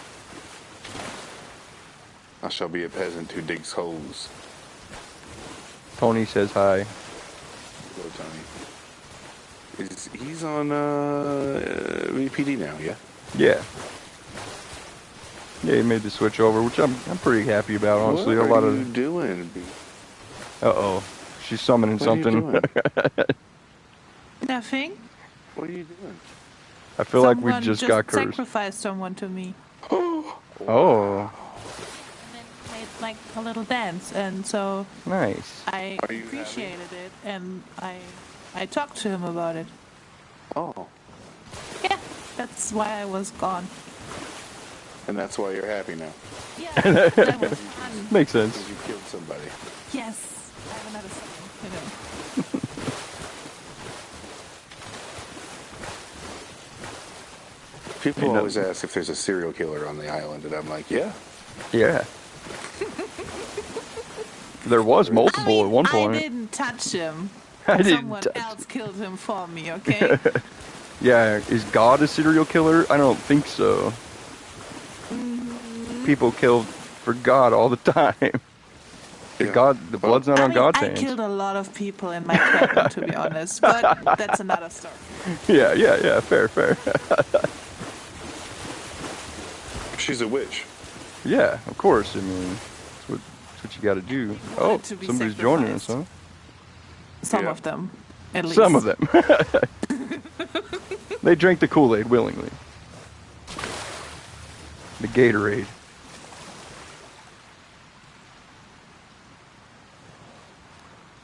I shall be a peasant who digs holes. Tony says hi. Hello, Tony. He's on VPD now, yeah? Yeah. Yeah, he made the switch over, which I'm pretty happy about, honestly. What are you doing? Uh-oh. She's summoning something. What are you doing? Nothing. What are you doing? I feel like we just got cursed. Sacrificed someone to me. Oh. And then made like a little dance, and so Nice. I appreciated it, and I talked to him about it. Oh. Yeah, that's why I was gone. And that's why you're happy now. Yeah, that was fun. Makes sense. Because you killed somebody. Yes, I have another son, you know. People always ask if there's a serial killer on the island, and I'm like, yeah. Yeah. There was multiple at one point. I didn't touch him. I didn't Someone touch else killed him for me, okay? Yeah, is God a serial killer? I don't think so. People kill for God all the time. Yeah. The Well, blood's not I on mean, God's I hands. killed a lot of people in my cabin, to be honest, but that's another story. Yeah. Fair. she's a witch. Yeah, of course. I mean, that's what you got to do. They Oh, wanted to be somebody's joining us, sacrificed. huh? Some Yeah. of them, at Some of least. them. They drank the Kool-Aid willingly. The Gatorade.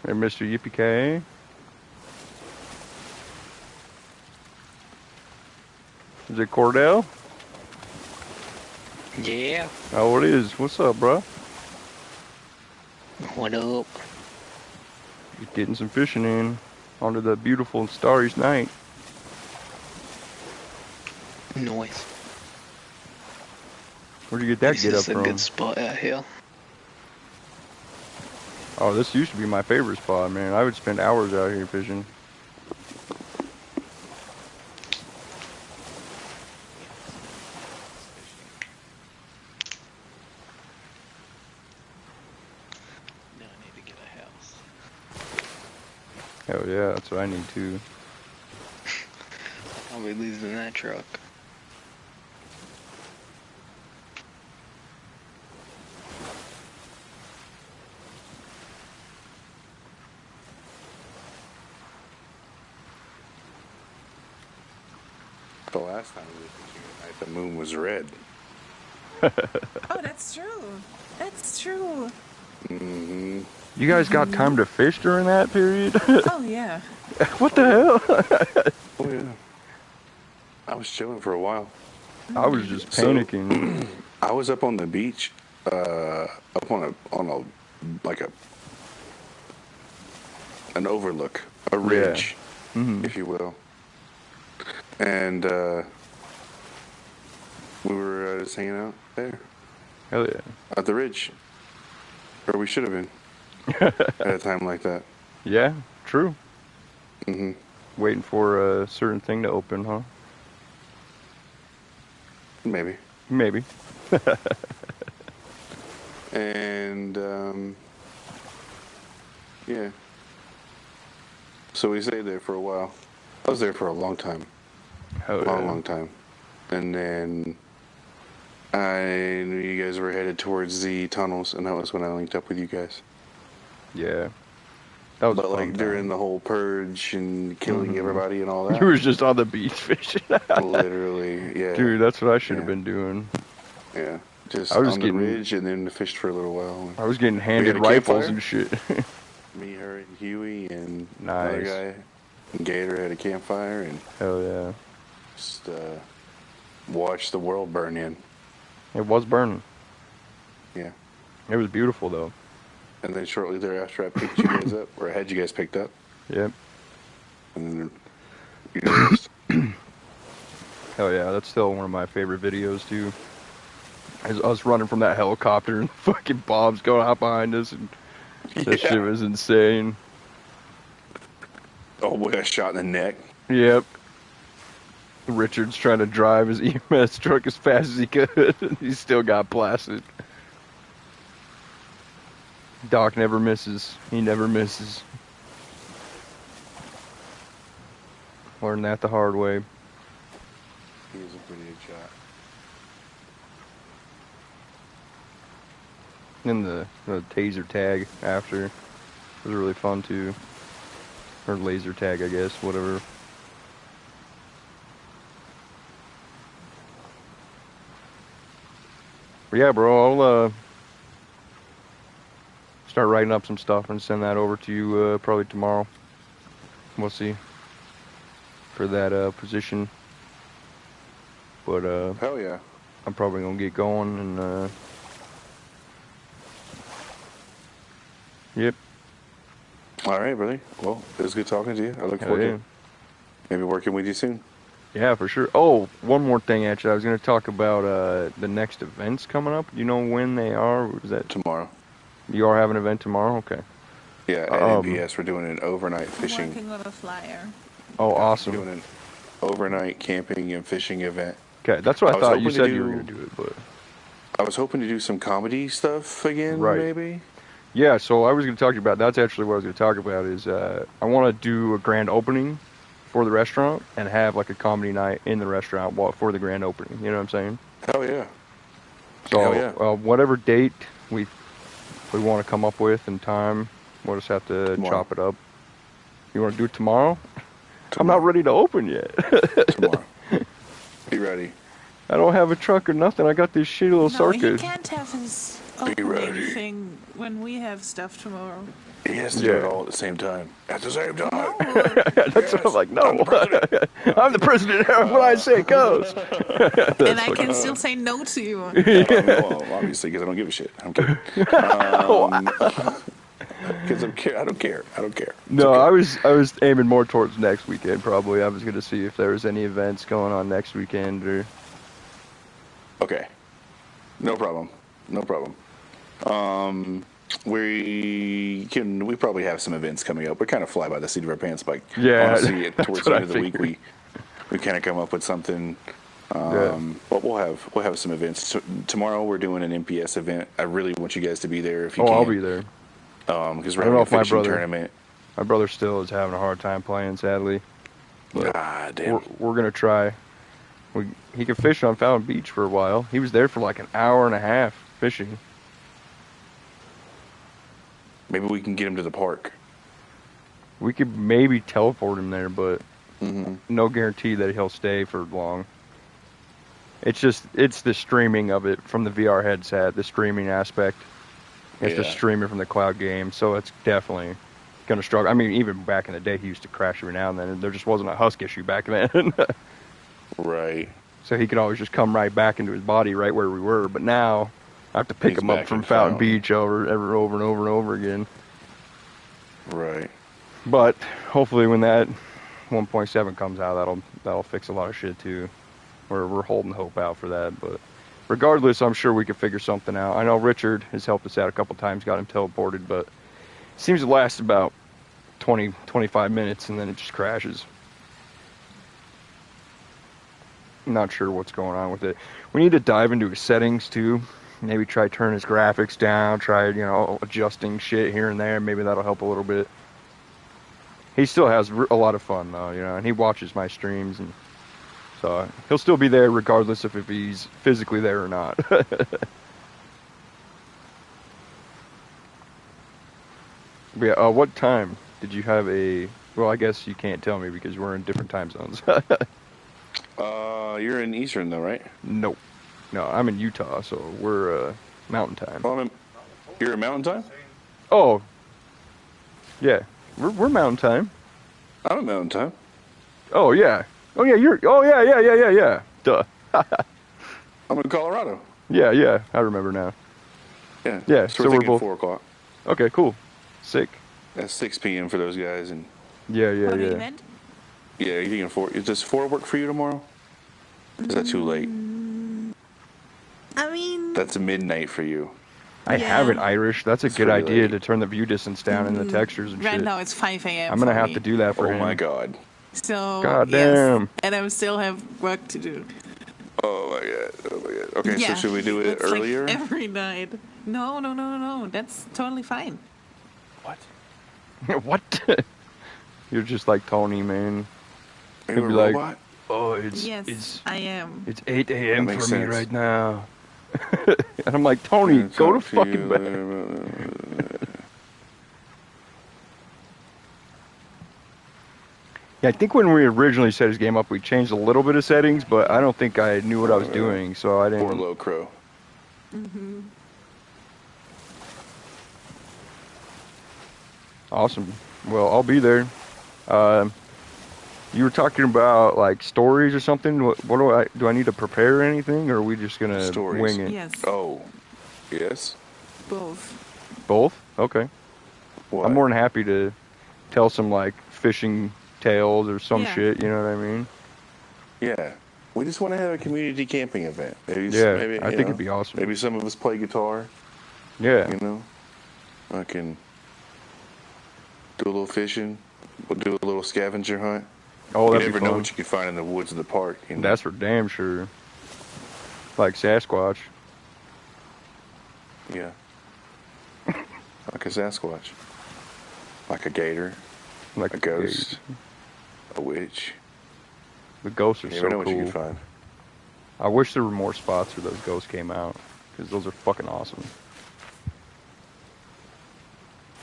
Hey, Mr. Yippee-Ki-Yay. Is it Cordell? Yeah. Oh, it is. What's up, bro? What up? Just getting some fishing in onto the beautiful starry night. Noise. Where'd you get that This get up is a from? good spot out here. Oh, this used to be my favorite spot, man. I would spend hours out here fishing. Now I need to get a house. Hell yeah, that's what I need too. I'll be losing that truck. The last time we were fishing at night, the moon was red. Oh, that's true. That's true. Mm-hmm. You guys got time to fish during that period? Oh, yeah. What the hell? Oh yeah. I was chilling for a while. I was just panicking. I was up on the beach, up on an overlook, a ridge, if you will. And we were just hanging out there Hell yeah. at the ridge, or we should have been at a time like that. Yeah, true. Mm-hmm. Waiting for a certain thing to open, huh? Maybe. Maybe. And yeah. So we stayed there for a while. I was there for a long time. Hell yeah. Long time. And then I knew you guys were headed towards the tunnels, and that was when I linked up with you guys. Yeah. That was But a fun like during time. the whole purge and killing everybody and all that. You were just on the beach fishing. Literally, yeah. Dude, that's what I should have Yeah. been doing. Yeah. Just I was on getting- the ridge and then fished for a little while. I was getting handed a rifles campfire? and shit. Me, her, and Huey, and Nice. another guy. And Gator had a campfire and Hell yeah. just watched the world burn in. It was burning. Yeah. It was beautiful though. And then shortly thereafter, I picked you guys up, or I had you guys picked up. Yep. And then you noticed. Hell yeah, that's still one of my favorite videos too. Is us running from that helicopter and fucking bombs going out behind us, and that shit was insane. Oh, boy, got shot in the neck. Yep. Richard's trying to drive his EMS truck as fast as he could, and he still got blasted. Doc never misses. He never misses. Learned that the hard way. He was a pretty good shot. And the taser tag after was really fun too. Or laser tag, I guess, whatever. But yeah, bro, I'll start writing up some stuff and send that over to you probably tomorrow. We'll see for that position. But Hell yeah. I'm probably gonna get going and yep. All right, brother. Well, it was good talking to you. I look Hell forward yeah. to maybe working with you soon. Yeah, for sure. Oh, one more thing, actually. I was going to talk about the next events coming up. You know when they are? Is that Tomorrow. you are having an event tomorrow? Okay. Yeah, at NPS, we're doing an overnight I'm fishing. working on a flyer. Oh, Doing awesome. an overnight camping and fishing event. Okay, that's what I was thought. You hoping to said you were do- going to do it, but I was hoping to do some comedy stuff again, Right. maybe. yeah. So I was going to talk to you about. That's actually what I was going to talk about. Is I want to do a grand opening for the restaurant and have like a comedy night in the restaurant for the grand opening. You know what I'm saying? Hell yeah. So Hell yeah. whatever date we want to come up with and time, we'll just have to Tomorrow. chop it up. You want to do it tomorrow? I'm not ready to open yet. Tomorrow. Be ready. I don't have a truck or nothing. I got this shitty little No, circuit. he can't have his ready. opening thing when we have stuff tomorrow. He has to do it all at the same time. At the same time. No, That's what I'm like. No, I'm the president. I'm the president. What I say goes. and I can still say no to you. Well, obviously, because I don't give a shit. I'm kidding. Because I don't care. I don't care. It's No, okay. I was aiming more towards next weekend. Probably, I was going to see if there was any events going on next weekend or. Okay. No problem. No problem. We probably have some events coming up. We kind of fly by the seat of our pants, but Yeah, honestly, that's towards what the I end of the week, figured. we kind of come up with something. Yeah. But we'll have some events. Tomorrow we're doing an MPS event. I really want you guys to be there if you Oh, can. I'll be there. Because we're I don't having know a if my fishing brother- tournament. My brother still is having a hard time playing, sadly. But Ah, damn. we're gonna try. He could fish on Fountain Beach for a while. He was there for like an hour and a half fishing. Maybe we can get him to the park. We could maybe teleport him there, but Mm-hmm. no guarantee that he'll stay for long. It's the streaming of it from the VR headset, the streaming aspect. It's the Yeah. streaming from the cloud game, so it's definitely gonna struggle. I mean, even back in the day, he used to crash every now and then, and there just wasn't a husk issue back then. Right. So he could always just come right back into his body right where we were. But now I have to pick He's him up back from in Fountain Fountain. Beach over and over again. Right. But hopefully when that 1.7 comes out, that'll fix a lot of shit too. We're holding hope out for that. But regardless, I'm sure we can figure something out. I know Richard has helped us out a couple times, got him teleported, but it seems to last about 25 minutes and then it just crashes. I'm not sure what's going on with it. We need to dive into his settings too. Maybe try turning his graphics down, try, adjusting shit here and there. Maybe that'll help a little bit. He still has a lot of fun though, and he watches my streams, and so he'll still be there regardless of if he's physically there or not. But yeah, what time did you have well, I guess you can't tell me because we're in different time zones. You're in Eastern though, right? Nope. No, I'm in Utah, so we're mountain time. Well, you're in Mountain Time? Oh, yeah, we're mountain time. I'm in Mountain Time. Oh yeah. Oh yeah, yeah. Duh. I'm in Colorado. Yeah. I remember now. Yeah. Yeah, So so we're we're thinking both- 4 o'clock. Okay, cool. Sick. That's 6 p.m. for those guys, and Yeah. What event? yeah, you're thinking 4. Does 4 work for you tomorrow? Is that too late? I mean, That's midnight for you. I Yeah. have an Irish. That's a It's good pretty idea late. to turn the view distance down and the textures and right shit. now it's 5 a.m. I'm gonna for have me. to do that for Oh him. my god. So, God yes. damn. And I still have work to do. Oh my god. Oh my god. Okay, Yeah, so should we do it it's like earlier? every night. No. That's totally fine. What? What? You're just like Tony, man. Are He'd you a be like, robot? oh, Yes, I am. it's 8 a.m. That for makes me sense. right now. And I'm like, Tony, go to fucking bed. Yeah, I think when we originally set his game up, we changed a little bit of settings, but I don't think I knew what I was doing, so I Poor didn't. low crow. Awesome. Well, I'll be there. You were talking about like stories or something. What do I need to prepare anything, or are we just gonna Stories. wing it? Yes, Oh. Yes? both. Both? Okay. What? I'm more than happy to tell some like fishing tales or some Yeah. shit. You know what I mean? Yeah. We just want to have a community camping event. Maybe, Yeah, maybe, I you think know, it'd be awesome. Maybe some of us play guitar, Yeah. you know. I can do a little fishing. We'll do a little scavenger hunt. Oh, You that'd never be know fun. what you can find in the woods of the park. You know? That's for damn sure. Like Sasquatch. Yeah. Like a Sasquatch. Like a gator. Like A ghost. A witch. The ghosts are You never know so what you can cool. find. I wish there were more spots where those ghosts came out, because those are fucking awesome.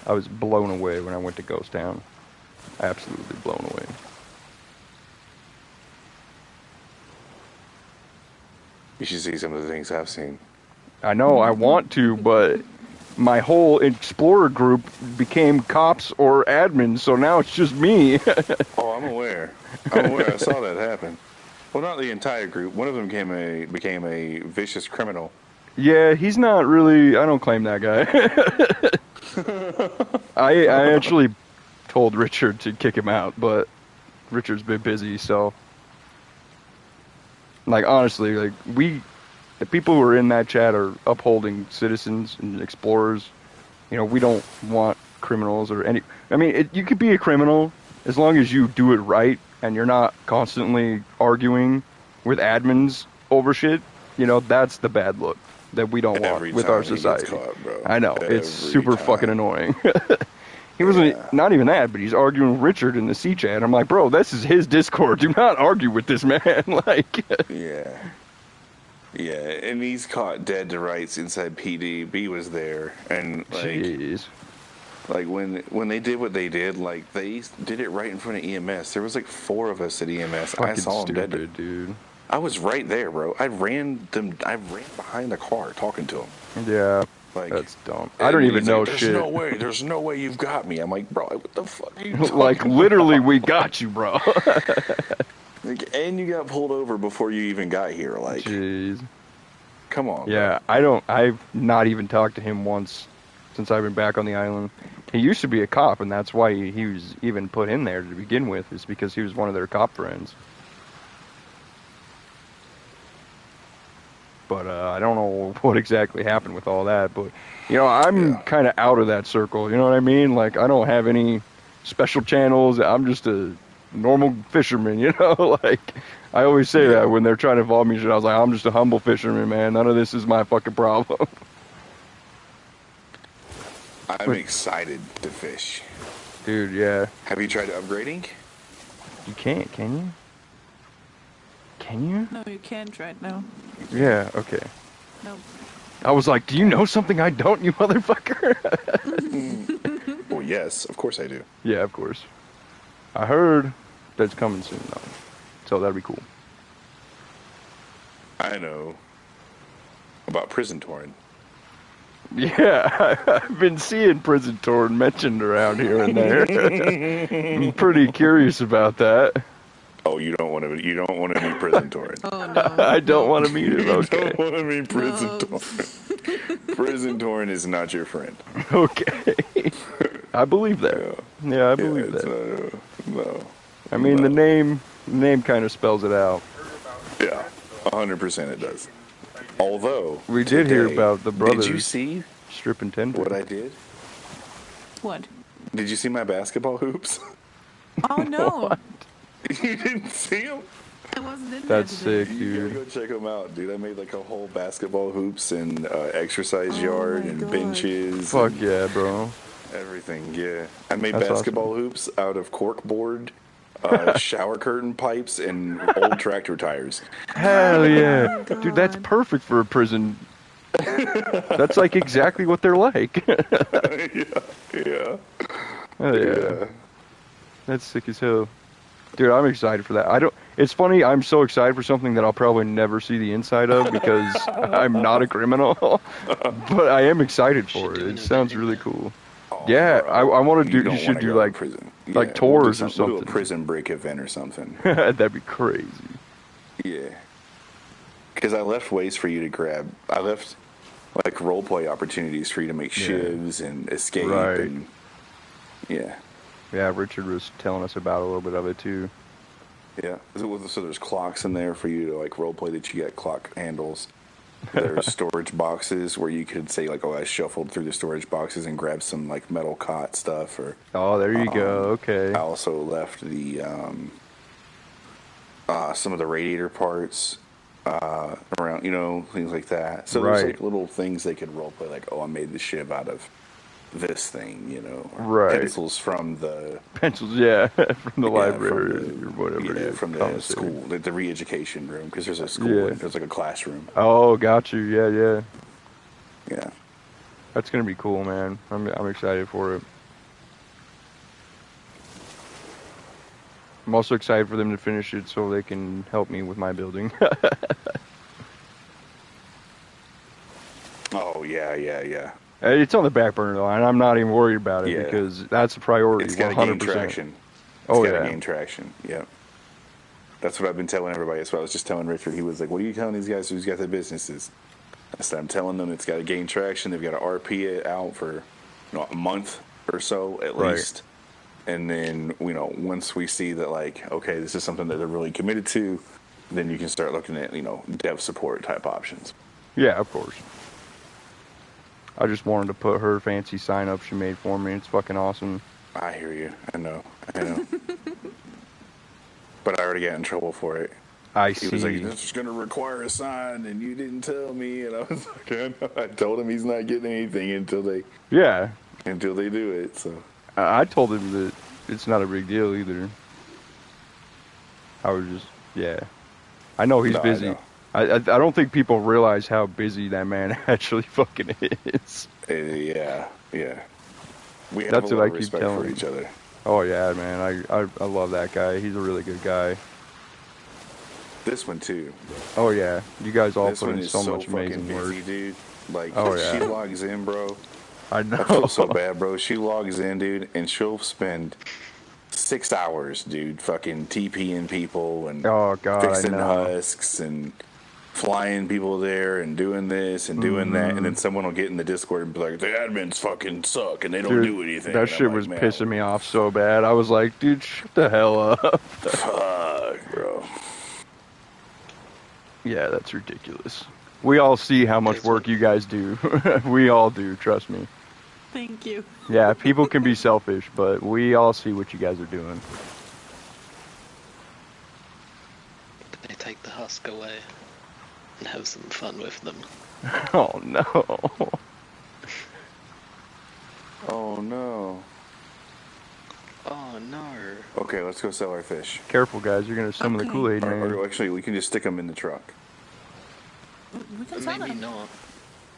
I was blown away when I went to Ghost Town. Absolutely blown away. You should see some of the things I've seen. I know, I want to, but my whole explorer group became cops or admins, so now it's just me. Oh, I'm aware. I'm aware. I saw that happen. Well, not the entire group. One of them became a vicious criminal. Yeah, he's not really... I don't claim that guy. I actually told Richard to kick him out, but Richard's been busy, so... Like, honestly, like, the people who are in that chat are upholding citizens and explorers. You know, we don't want criminals or any... I mean, you could be a criminal as long as you do it right and you're not constantly arguing with admins over shit. You know, that's the bad look that we don't want Every with time our he gets society. caught, bro. I know, it's Every super time. fucking annoying. He wasn't, not even that, but he's arguing with Richard in the C chat. I'm like, bro, this is his Discord. Do not argue with this man. Like, Yeah. Yeah, and he's caught dead to rights inside PD. B was there, and like, jeez. like when they did what they did, like they did it right in front of EMS. There was like 4 of us at EMS. I Fucking saw them dead. stupid, dude. I was right there, bro. I ran behind the car talking to him. Yeah, Like, that's dumb. I don't and even he's know like, shit. There's no way you've got me. I'm like, bro, what the fuck are you talking Like, about? literally, we got you, bro. Like, and you got pulled over before you even got here. Like, Jeez. come on. Yeah, I've not even talked to him once since I've been back on the island. He used to be a cop, and that's why he was even put in there to begin with, is because he was one of their cop friends. But I don't know what exactly happened with all that. But, you know, I'm kind of out of that circle. You know what I mean? Like, I don't have any special channels. I'm just a normal fisherman, you know? Like, I always say that when they're trying to involve me in shit. I was like, I'm just a humble fisherman, man. None of this is my fucking problem. I'm excited to fish. Dude, yeah. Have you tried upgrading? You can't, can you? Can you? No, you can't right now. Yeah, okay. No. I was like, do you know something I don't, you motherfucker? Well, yes, of course I do. Yeah, of course. I heard that it's coming soon, though. So that'd be cool. I know about prison touring. Yeah, I've been seeing prison touring mentioned around here and there. I'm pretty curious about that. Oh, you don't want to be prison touring. Oh no. I don't want to meet him. You Okay. don't want to be prison No. touring. Prison touring is not your friend. Okay. I believe that. Yeah, I believe it's, that. no. I mean, no. the name kind of spells it out. Yeah, 100% it does. Although We did hear today- about the brothers Did you see stripping tender. what I did? What? Did you see my basketball hoops? Oh no. You didn't see them? I wasn't in That's there today. sick, You dude. gotta go check them out, dude. I made like a whole basketball hoops and exercise Oh yard my and God. benches. Fuck and yeah, bro. everything. Yeah, I made That's basketball hoops out of cork board, shower curtain pipes, and old tractor tires. Hell yeah. my Dude, that's God. perfect for a prison. That's like exactly what they're like. Yeah. Hell yeah. That's sick as hell. Dude, I'm excited for that. It's funny, I'm so excited for something that I'll probably never see the inside of because I'm not a criminal. But I am excited for it. It sounds really cool. Oh, Yeah, bro, I want to do. don't You should wanna do go to like prison. like Yeah, tours or We'll something. do a prison break event or something. That'd be crazy. Yeah. Because I left ways for you to grab. I left like role play opportunities for you to make shivs and escape. Right. And, yeah. Yeah, Richard was telling us about a little bit of it too. Yeah. So there's clocks in there for you to like role play that you get clock handles. There's storage boxes where you could say like, oh, I shuffled through the storage boxes and grabbed some like metal cot stuff. Or Oh, there you go. Okay. I also left the some of the radiator parts around, things like that. So Right. there's like little things they could role play, like, oh, I made the ship out of this thing, or Right. pencils from the Pencils, yeah, from the library from or whatever. the, it is, from the commissary. school, the re-education room, because there's a school, Yeah. there's like a classroom. Oh, got you. Yeah. Yeah. That's gonna be cool, man. I'm excited for it. I'm also excited for them to finish it so they can help me with my building. Oh yeah. It's on the back burner though, and I'm not even worried about it because that's a priority. It's got to 100%. gain traction. Oh, got to yeah. gain traction. Yep. That's what I've been telling everybody. That's what I was just telling Richard. He was like, "What are you telling these guys who's got their businesses?" I said, "I'm telling them it's got to gain traction. They've got to RP it out for a month or so at least, and then once we see that, like, okay, this is something that they're really committed to, then you can start looking at dev support type options." Yeah, of course. I just wanted to put her fancy sign up she made for me. It's fucking awesome. I hear you. I know. But I already got in trouble for it. He was like, "This is going to require a sign, and you didn't tell me." And I was like, "I know." I told him he's not getting anything until they do it. So I told him that it's not a big deal either. I was just, I know he's busy. I don't think people realize how busy that man actually fucking is. Yeah. We have a lot of respect for each other. Oh yeah, man. I love that guy. He's a really good guy. This one too. Oh yeah, you guys all this put one in is so much amazing busy, work, dude. Like, yeah. She logs in, bro. I know. I feel so bad, bro. She logs in, dude, and she'll spend 6 hours, dude, fucking TPing people and fixing husks and flying people there and doing this and doing that, and then someone will get in the Discord and be like, "The admins fucking suck and they don't do anything." That shit was pissing me off so bad. I was like, dude, shut the hell up. Fuck, bro. Yeah, that's ridiculous. We all see how much work you guys do. We all do, trust me. Thank you. Yeah, people can be selfish, but we all see what you guys are doing. They take the husk away and have some fun with them. Oh no. Oh no. Oh no. Okay, let's go sell our fish. Careful, guys. You're going to summon the Kool-Aid man. Or actually, we can just stick them in the truck. We can sell Maybe them. not.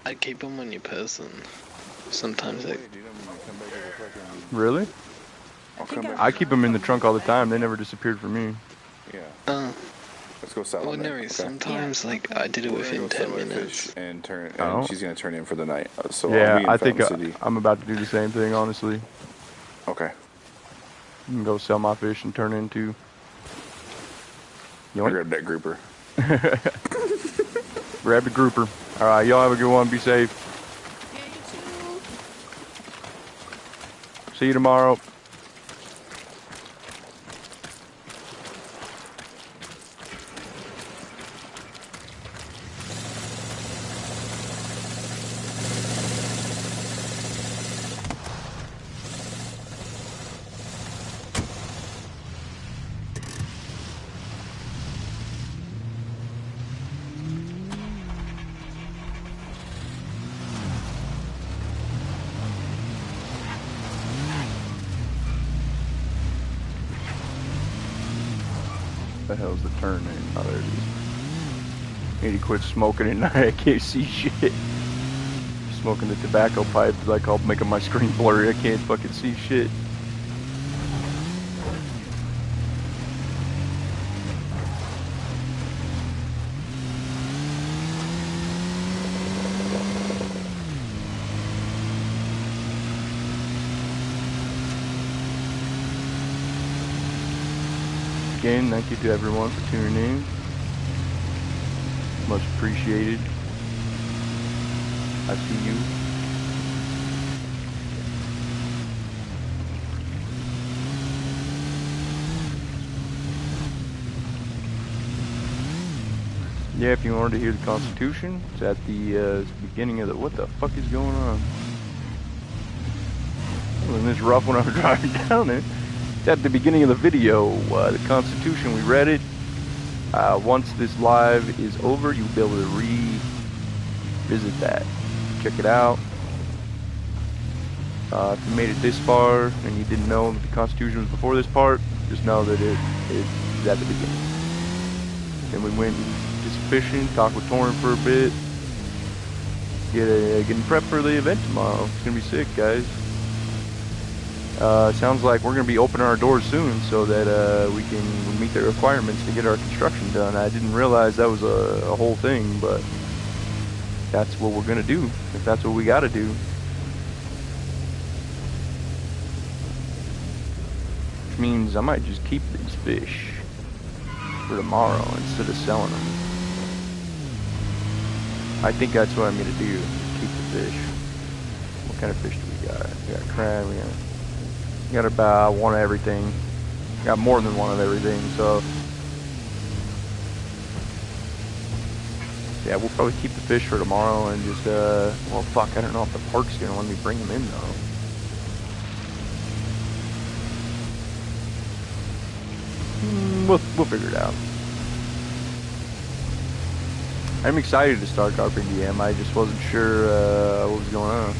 I'd keep them on your person. Sometimes they... Really? I keep them in the trunk all the time. They never disappeared from me. Yeah. Let's go sell them. Ordinary. Okay. Sometimes, like, I did it within 10 minutes. And she's going to turn in for the night. So yeah, I think I'm about to do the same thing, honestly. Okay. You can go sell my fish and turn into... I grabbed that grouper. Grab the grouper. Alright, y'all have a good one. Be safe. Yeah, you too. See you tomorrow. The hell's the turn name? Oh, there it is. Need to quit smoking at night. I can't see shit. Smoking the tobacco pipe is like all making my screen blurry. I can't fucking see shit. Again, thank you to everyone for tuning in. Much appreciated. I see you. Yeah, if you wanted to hear the Constitution, it's at the beginning of the... What the fuck is going on? Wasn't this rough when I was driving down there? At the beginning of the video, the Constitution, we read it. Once this live is over, you'll be able to revisit that. Check it out. If you made it this far and you didn't know that the Constitution was before this part, just know that it's at the beginning. Then we went just fishing, talked with Torin for a bit. Getting prepped for the event tomorrow. It's gonna be sick, guys. Sounds like we're gonna be opening our doors soon so that we can meet the requirements to get our construction done. I didn't realize that was a whole thing, but that's what we're gonna do. If that's what we gotta do. Which means I might just keep these fish for tomorrow instead of selling them. I think that's what I'm gonna do. Keep the fish. What kind of fish do we got? We got crab. We got about one of everything. Got more than one of everything. So yeah, we'll probably keep the fish for tomorrow and just well, fuck. I don't know if the park's gonna let me bring them in though. We'll figure it out. I'm excited to start carping DM. I just wasn't sure what was going on.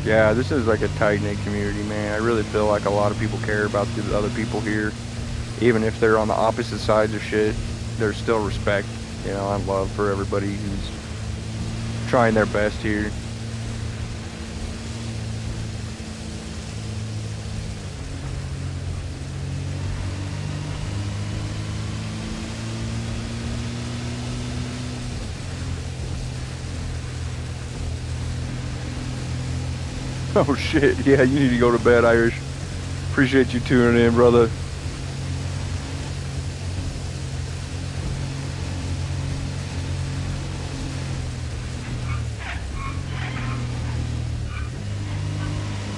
Yeah, this is like a tight-knit community, man. I really feel like a lot of people care about the other people here. Even if they're on the opposite sides of shit, there's still respect, you know, and love for everybody who's trying their best here. Oh shit, yeah, you need to go to bed, Irish. Appreciate you tuning in, brother.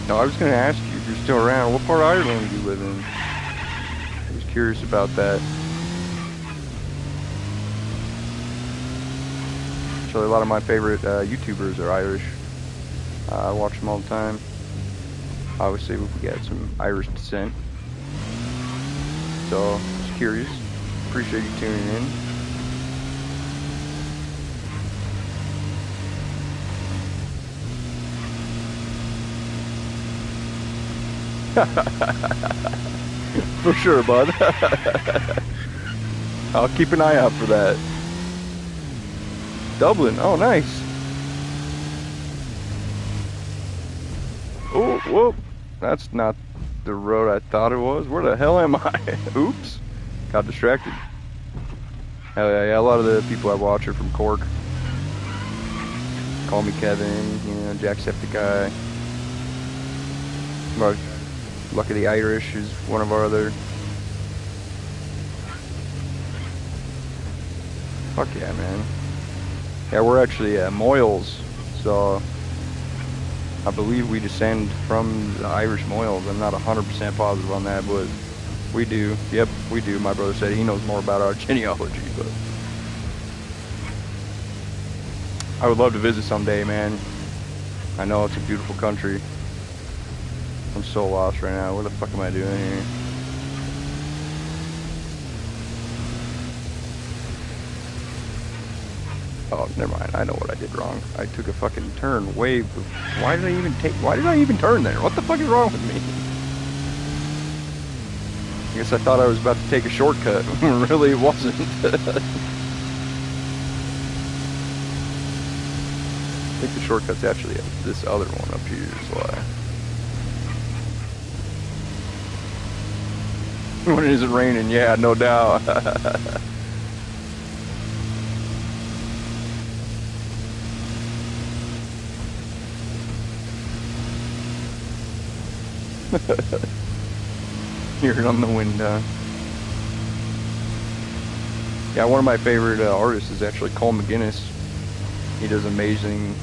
No, I was going to ask you if you're still around. What part of Ireland do you live in? I was curious about that. Actually, a lot of my favorite YouTubers are Irish. I watch them all the time. Obviously, we got some Irish descent. So, just curious. Appreciate you tuning in. For sure, bud. I'll keep an eye out for that. Dublin, oh nice. Oh, whoa. That's not the road I thought it was. Where the hell am I? Oops. Got distracted. Hell yeah, a lot of the people I watch are from Cork. Call Me Kevin, you know, Jacksepticeye. Lucky the Irish is one of our other. Fuck yeah, man. Yeah, we're actually Moyles, so I believe we descend from the Irish Moyles. I'm not 100% positive on that, but we do. Yep, we do. My brother said he knows more about our genealogy, but I would love to visit someday, man. I know it's a beautiful country. I'm so lost right now. What the fuck am I doing here? Oh, never mind. I know what I did wrong. I took a fucking turn way. Why did I even turn there? What the fuck is wrong with me? I guess I thought I was about to take a shortcut. Really, it wasn't. I think the shortcut's actually this other one up here is why. When it isn't raining, yeah, no doubt. Hear it on the window. Yeah, one of my favorite artists is actually Cole McGuinness. He does amazing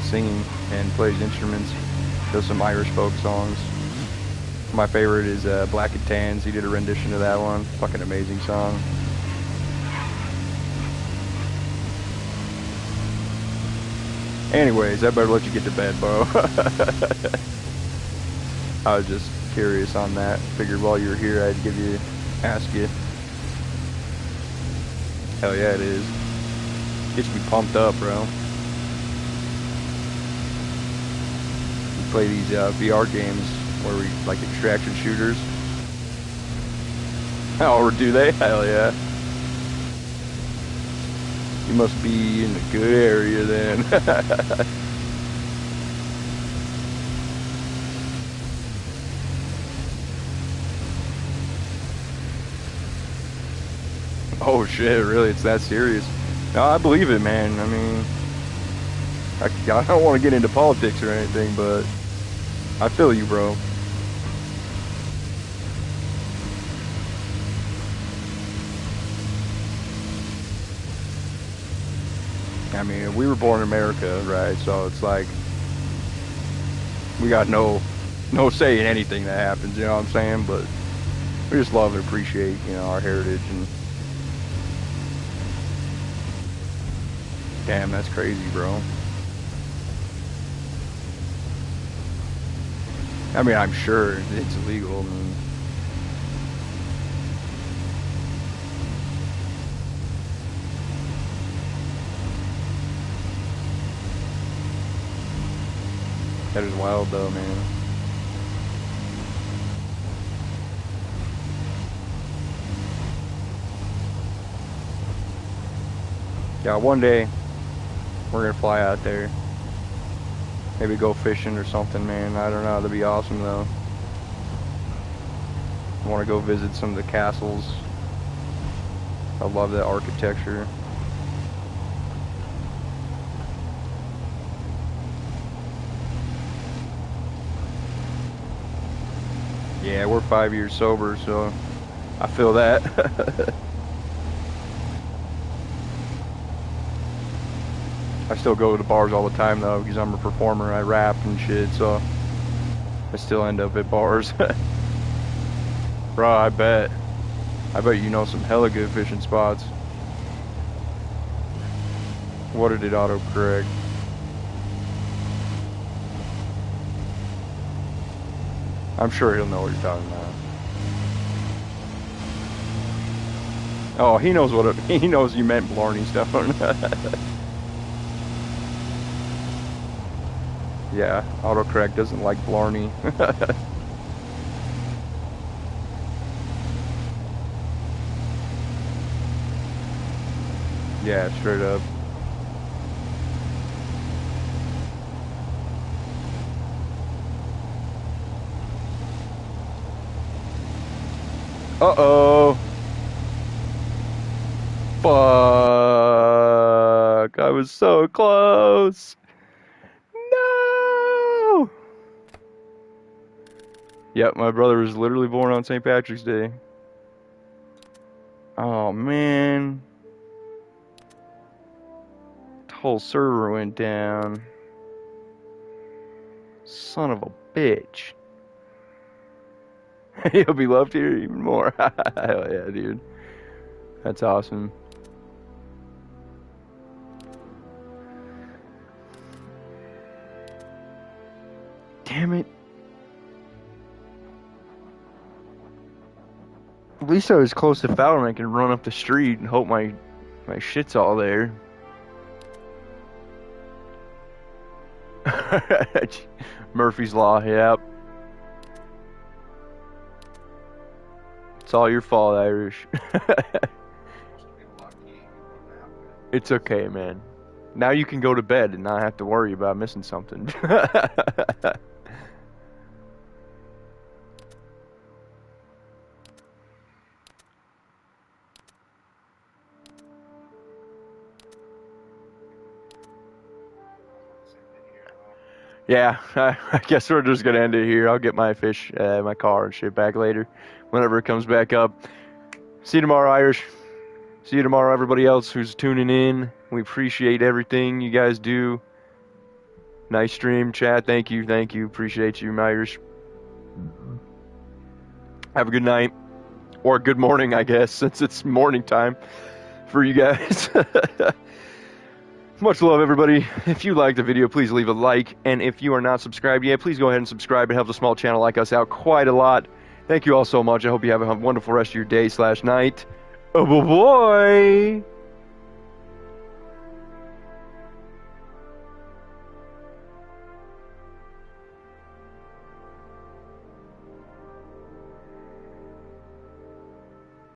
singing and plays instruments. Does some Irish folk songs. My favorite is Black and Tans. He did a rendition of that one. Fucking amazing song. Anyways, I better let you get to bed, bro. I was just curious on that. Figured while you were here, I'd ask you. Hell yeah, it is. Gets me pumped up, bro. We play these VR games where we like extraction shooters. Oh, do they? Hell yeah. You must be in a good area then. Oh shit, really? It's that serious? No, I believe it, man. I mean, I don't want to get into politics or anything, but I feel you, bro. I mean, we were born in America, right? So it's like we got no say in anything that happens, you know what I'm saying? But we just love and appreciate, our heritage. And damn, that's crazy, bro. I mean, I'm sure it's illegal. I mean, that is wild, though, man. Yeah, one day we're gonna fly out there. Maybe go fishing or something, man. I don't know. That'd be awesome, though. I want to go visit some of the castles. I love that architecture. Yeah, we're 5 years sober, so I feel that. I still go to the bars all the time, though, because I'm a performer. I rap and shit, so I still end up at bars. Bro, I bet you know some hella good fishing spots. What did it autocorrect? I'm sure he'll know what you're talking about. Oh, he knows he knows you meant Blarney Stone. Yeah, autocorrect doesn't like Blarney. Yeah, straight up. Uh-oh. Fuck. I was so close. No. Yep, my brother was literally born on St. Patrick's Day. Oh, man. The whole server went down. Son of a bitch. He'll be loved here even more. Hell yeah, dude. That's awesome. Damn it. At least I was close to Fowler and I can run up the street and hope my shit's all there. Murphy's Law, yep. It's all your fault, Irish. It's okay, man. Now you can go to bed and not have to worry about missing something. Yeah, I guess we're just gonna end it here. I'll get my fish, my car and shit back later, whenever it comes back up. See you tomorrow, Irish. See you tomorrow, everybody else who's tuning in. We appreciate everything you guys do. Nice stream, chat. Thank you. Appreciate you, Irish. Have a good night. Or good morning, I guess, since it's morning time for you guys. Much love, everybody. If you liked the video, please leave a like. And if you are not subscribed yet, please go ahead and subscribe. It helps a small channel like us out quite a lot. Thank you all so much. I hope you have a wonderful rest of your day/night. Oh boy!